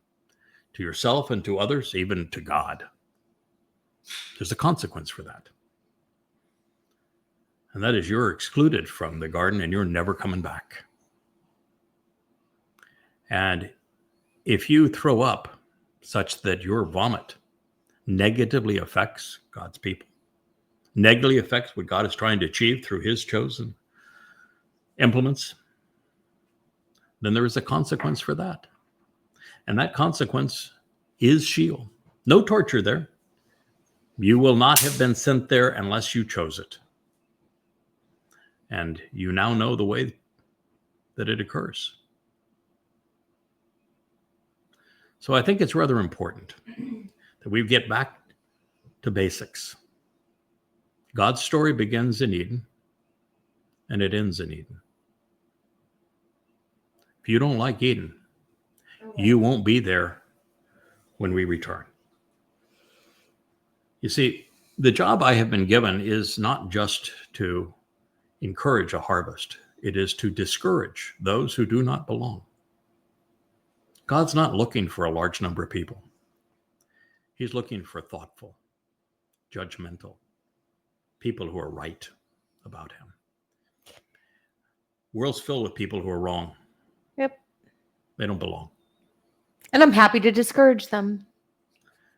to yourself and to others, even to God. There's a consequence for that. And that is you're excluded from the garden and you're never coming back. And if you throw up such that your vomit negatively affects God's people, negatively affects what God is trying to achieve through his chosen implements, then there is a consequence for that. And that consequence is Sheol. No torture there. You will not have been sent there unless you chose it. And you now know the way that it occurs. So I think it's rather important that we get back to basics. God's story begins in Eden and it ends in Eden. If you don't like Eden, you won't be there when we return. You see, the job I have been given is not just to encourage a harvest. It is to discourage those who do not belong. God's not looking for a large number of people. He's looking for thoughtful, judgmental people who are right about him. World's filled with people who are wrong. Yep. They don't belong. And I'm happy to discourage them.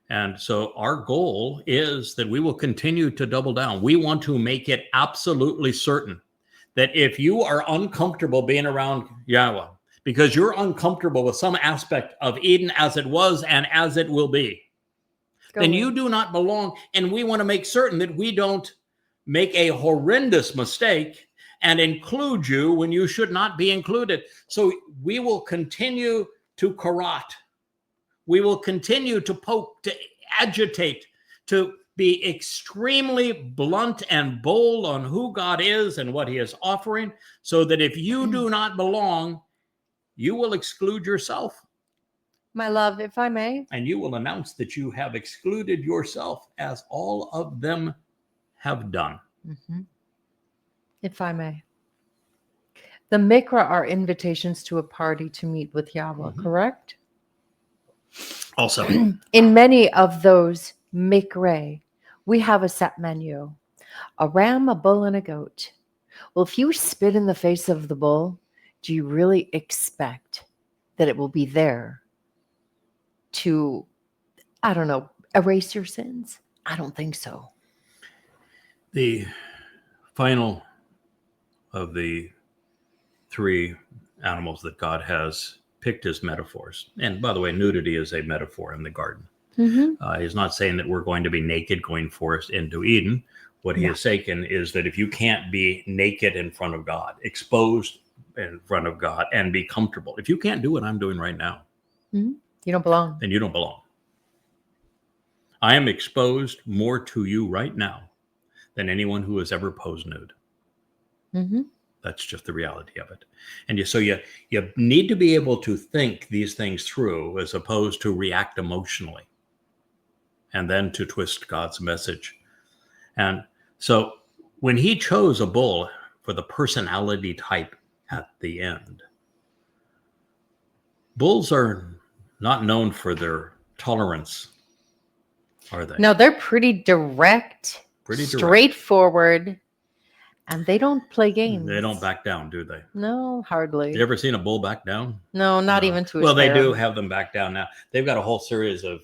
And so our goal is that we will continue to double down. We want to make it absolutely certain that if you are uncomfortable being around Yahweh, because you're uncomfortable with some aspect of Eden as it was and as it will be, then you do not belong. And we want to make certain that we don't make a horrendous mistake and include you when you should not be included. So we will continue to corrupt. We will continue to poke, to agitate, to be extremely blunt and bold on who God is and what he is offering, so that if you do not belong, you will exclude yourself. My love, if I may. And you will announce that you have excluded yourself as all of them have done. Mm-hmm. If I may. The Miqra are invitations to a party to meet with Yahweh, correct? Also, in many of those Miqra, we have a set menu. A ram, a bull, and a goat. Well, if you spit in the face of the bull, do you really expect that it will be there to, I don't know, erase your sins? I don't think so. The final of the three animals that God has picked as metaphors, and by the way, nudity is a metaphor in the garden. Mm-hmm. He's not saying that we're going to be naked going forth into Eden. What he is saying is that if you can't be naked in front of God, exposed in front of God, and be comfortable, if you can't do what I'm doing right now, you don't belong. Then you don't belong. I am exposed more to you right now than anyone who has ever posed nude. Mm-hmm. That's just the reality of it. And you need to be able to think these things through as opposed to react emotionally and then to twist God's message. And so when he chose a bull for the personality type at the end, bulls are not known for their tolerance, are they? No, they're pretty direct, straightforward, And they don't play games. They don't back down, do they? No, hardly. You ever seen a bull back down? No, not No. even to a Well, they sparrow. do have them back down now. They've got a whole series of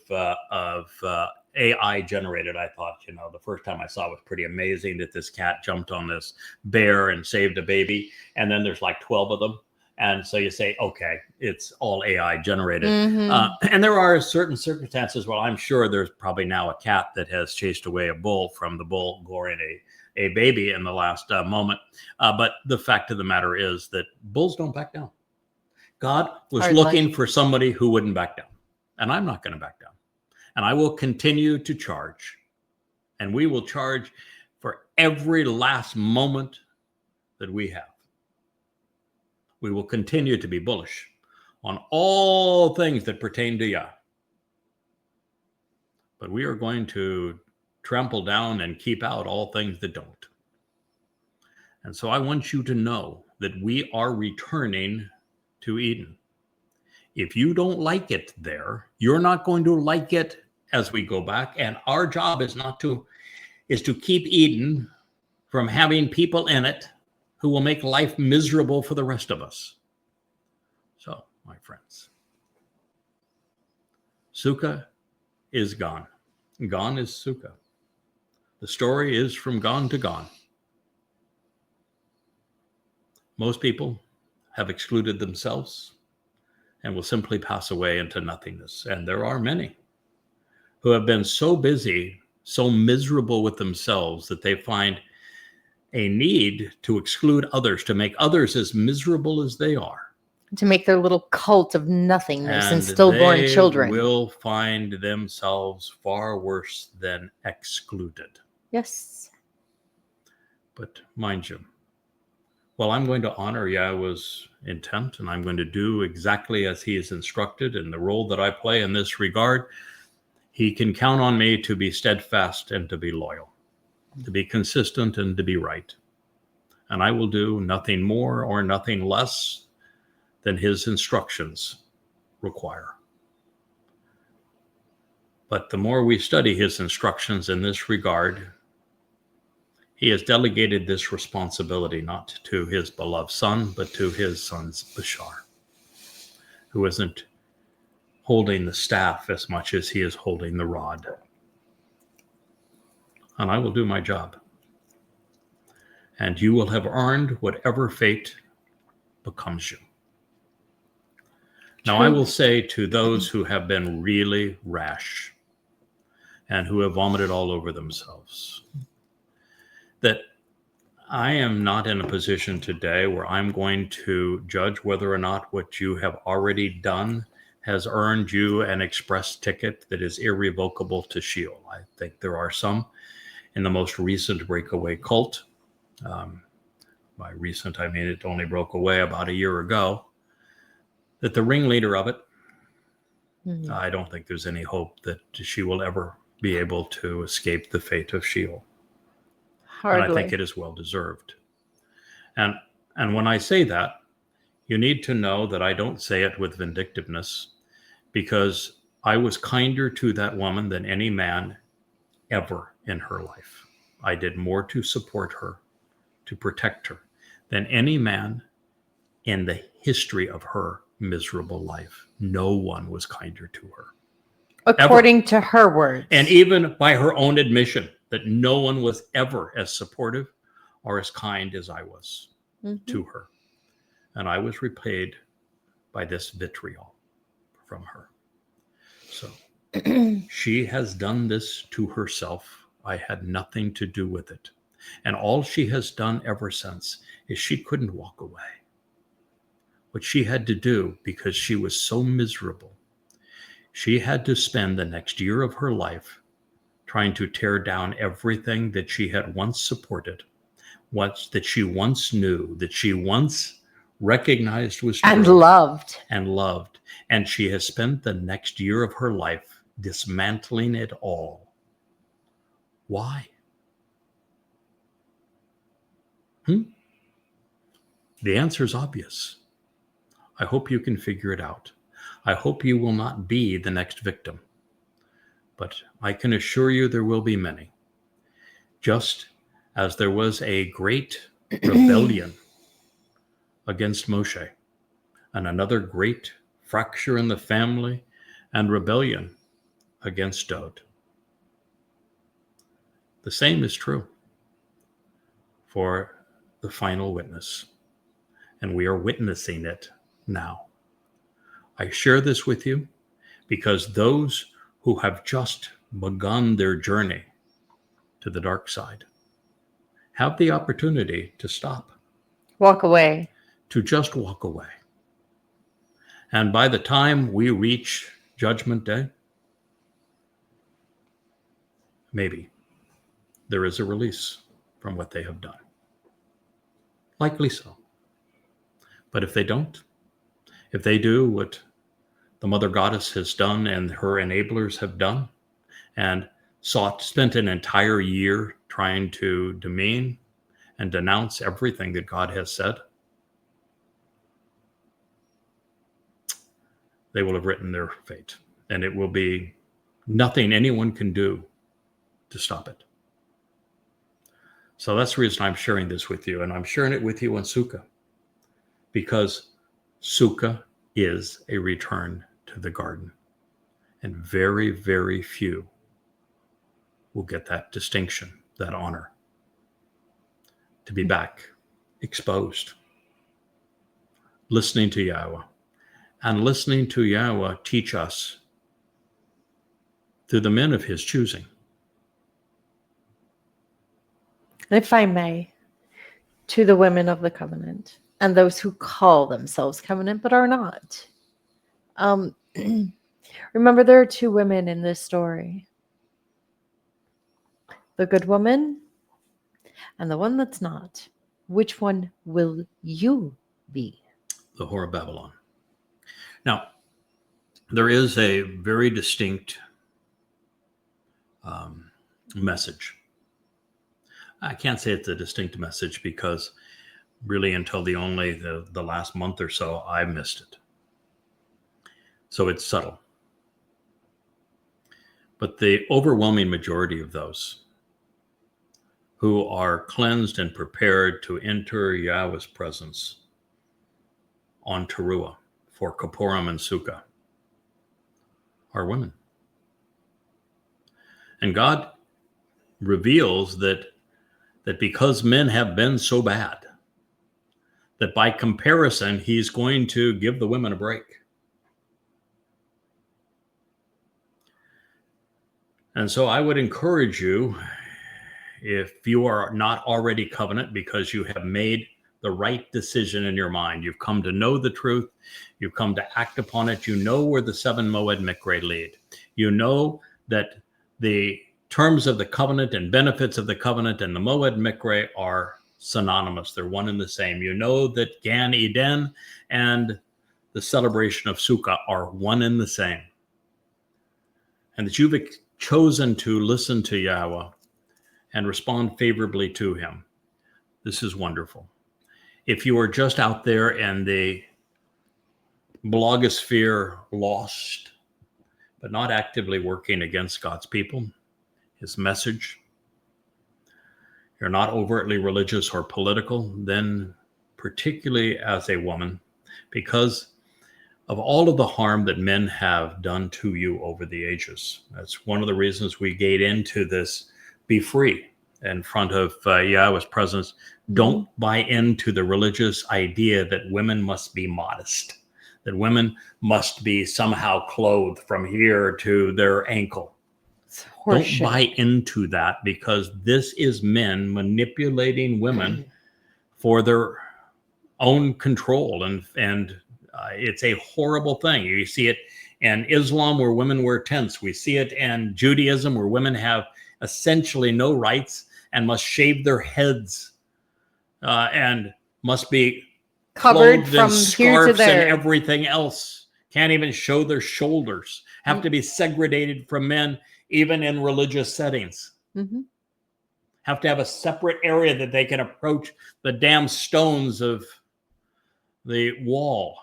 AI generated. I thought, the first time I saw it was pretty amazing that this cat jumped on this bear and saved a baby. And then there's like 12 of them. And so you say, okay, it's all AI generated. And there are certain circumstances. Well, I'm sure there's probably now a cat that has chased away a bull from the bull goring a baby in the last moment. But the fact of the matter is that bulls don't back down. God was looking for somebody who wouldn't back down. And I'm not going to back down. And I will continue to charge. And we will charge for every last moment that we have. We will continue to be bullish on all things that pertain to Yah. But we are going to trample down and keep out all things that don't. And so I want you to know that we are returning to Eden. If you don't like it there, you're not going to like it as we go back. And our job is to keep Eden from having people in it who will make life miserable for the rest of us. So, my friends, Sukah is gone. Gone is Sukah. The story is from gone to gone. Most people have excluded themselves and will simply pass away into nothingness. And there are many who have been so busy, so miserable with themselves that they find a need to exclude others, to make others as miserable as they are. To make their little cult of nothingness and stillborn children. They will find themselves far worse than excluded. Yes. But mind you, while I'm going to honor Yahweh's intent, and I'm going to do exactly as he is instructed in the role that I play in this regard, he can count on me to be steadfast and to be loyal, to be consistent and to be right. And I will do nothing more or nothing less than his instructions require. But the more we study his instructions in this regard, he has delegated this responsibility not to his beloved son, but to his son's Bashar, who isn't holding the staff as much as he is holding the rod. And I will do my job. And you will have earned whatever fate becomes you. Now, I will say to those who have been really rash and who have vomited all over themselves, that I am not in a position today where I'm going to judge whether or not what you have already done has earned you an express ticket that is irrevocable to Sheol. I think there are some in the most recent breakaway cult. By recent, I mean it only broke away about a year ago. That the ringleader of it, I don't think there's any hope that she will ever be able to escape the fate of Sheol. Hardly. And I think it is well deserved. And when I say that, you need to know that I don't say it with vindictiveness, because I was kinder to that woman than any man ever in her life. I did more to support her, to protect her, than any man in the history of her miserable life. No one was kinder to her. According to her words. And even by her own admission, that no one was ever as supportive or as kind as I was to her. And I was repaid by this vitriol from her. So she has done this to herself. I had nothing to do with it. And all she has done ever since is she couldn't walk away. What she had to do, because she was so miserable, she had to spend the next year of her life trying to tear down everything that she had once supported, that she once knew, that she once recognized was true. And loved. And she has spent the next year of her life dismantling it all. Why? The answer is obvious. I hope you can figure it out. I hope you will not be the next victim. But I can assure you there will be many. Just as there was a great rebellion against Moshe, and another great fracture in the family and rebellion against Dod. The same is true for the final witness, and we are witnessing it now. I share this with you because those who have just begun their journey to the dark side have the opportunity to stop, Walk away. to just walk away. And by the time we reach Judgment Day, maybe there is a release from what they have done. Likely so. But if they don't, if they do what the Mother Goddess has done and her enablers have done, and spent an entire year trying to demean and denounce everything that God has said, they will have written their fate, and it will be nothing anyone can do to stop it. So that's the reason I'm sharing this with you, and I'm sharing it with you on Sukah, because Sukah is a return to the garden, and very, very few will get that distinction, that honor, to be back exposed, listening to Yahweh, and listening to Yahweh teach us through the men of his choosing. If I may, to the women of the covenant and those who call themselves covenant but are not. Remember, there are two women in this story. The good woman and the one that's not. Which one will you be? The whore of Babylon. Now, there is a very distinct message. I can't say it's a distinct message because really until the last month or so, I missed it. So it's subtle. But the overwhelming majority of those who are cleansed and prepared to enter Yahweh's presence on Teruah for Kippurim and Sukah are women. And God reveals that because men have been so bad, that by comparison, he's going to give the women a break. And so I would encourage you, if you are not already covenant because you have made the right decision in your mind, you've come to know the truth, you've come to act upon it, you know where the 7 Mow'ed Miqra lead. You know that the terms of the covenant and benefits of the covenant and the Mow'ed Miqra are synonymous. They're one and the same. You know that Gan Eden and the celebration of Sukah are one and the same. And that you've chosen to listen to Yahweh and respond favorably to him. This is wonderful. If you are just out there in the blogosphere lost, but not actively working against God's people, his message, you're not overtly religious or political, then particularly as a woman, because of all of the harm that men have done to you over the ages. That's one of the reasons we gate into this, be free in front of Yahweh's presence. Don't buy into the religious idea that women must be modest, that women must be somehow clothed from here to their ankle. Don't buy into that, because this is men manipulating women for their own control. And it's a horrible thing. You see it in Islam where women wear tents. We see it in Judaism where women have essentially no rights and must shave their heads and must be covered from here to there and everything else. Can't even show their shoulders. Have to be segregated from men, even in religious settings. Mm-hmm. Have to have a separate area that they can approach the damn stones of the wall.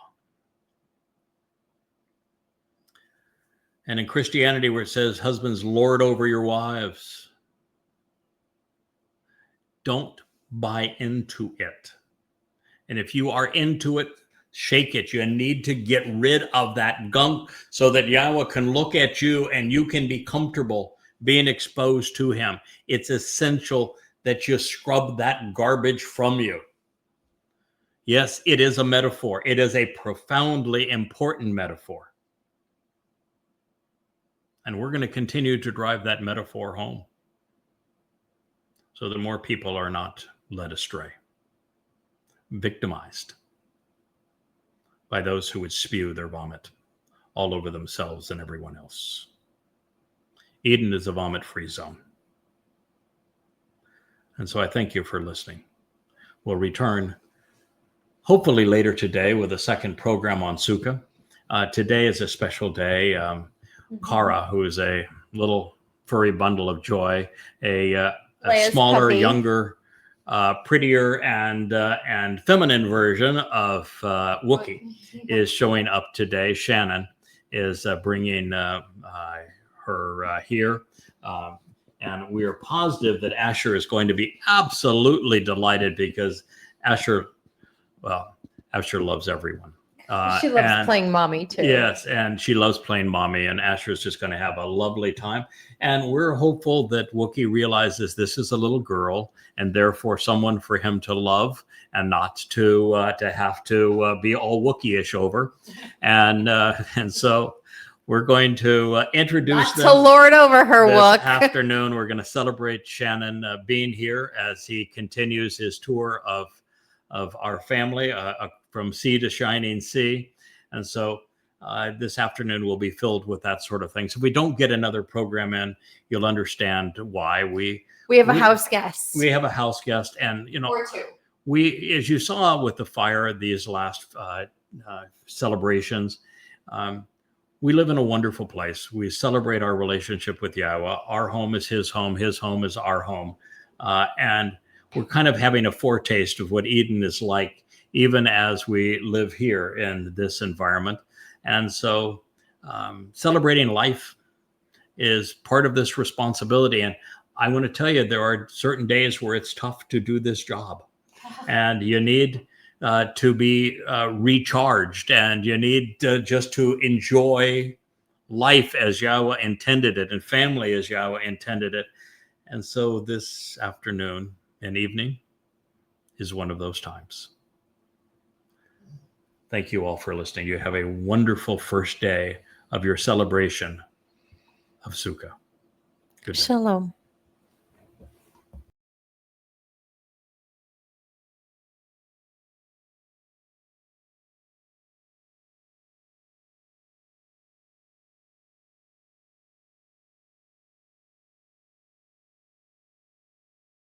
And in Christianity, where it says, husbands, lord over your wives, don't buy into it. And if you are into it, shake it. You need to get rid of that gunk so that Yahweh can look at you and you can be comfortable being exposed to him. It's essential that you scrub that garbage from you. Yes, it is a metaphor. It is a profoundly important metaphor. And we're going to continue to drive that metaphor home so that more people are not led astray, victimized by those who would spew their vomit all over themselves and everyone else. Eden is a vomit-free zone. And so I thank you for listening. We'll return hopefully later today with a second program on Sukah. Today is a special day. Kara, who is a little furry bundle of joy, a smaller, puppy. Younger, prettier and feminine version of Wookiee is showing up today. Shannon is bringing her here. And we are positive that Asher is going to be absolutely delighted because Asher loves everyone. She loves playing mommy too. Yes, and she loves playing mommy, and Asher is just going to have a lovely time. And we're hopeful that Wookiee realizes this is a little girl, and therefore someone for him to love and not to have to be all Wookiee-ish over. And so we're going to introduce them. To lord over her, this Wook. afternoon. We're going to celebrate Shannon being here as he continues his tour of our family from sea to shining sea. And so this afternoon will be filled with that sort of thing. So if we don't get another program in, you'll understand why. We have a house guest. We have a house guest. And, or two. We, as you saw with the fire, these last celebrations, we live in a wonderful place. We celebrate our relationship with Yahweh. Our home is his home is our home. And we're kind of having a foretaste of what Eden is like, even as we live here in this environment. And so celebrating life is part of this responsibility. And I want to tell you, there are certain days where it's tough to do this job. And you need to be recharged, and you need just to enjoy life as Yahweh intended it and family as Yahweh intended it. And so this afternoon and evening is one of those times. Thank you all for listening. You have a wonderful first day of your celebration of Sukah. Good night. Shalom.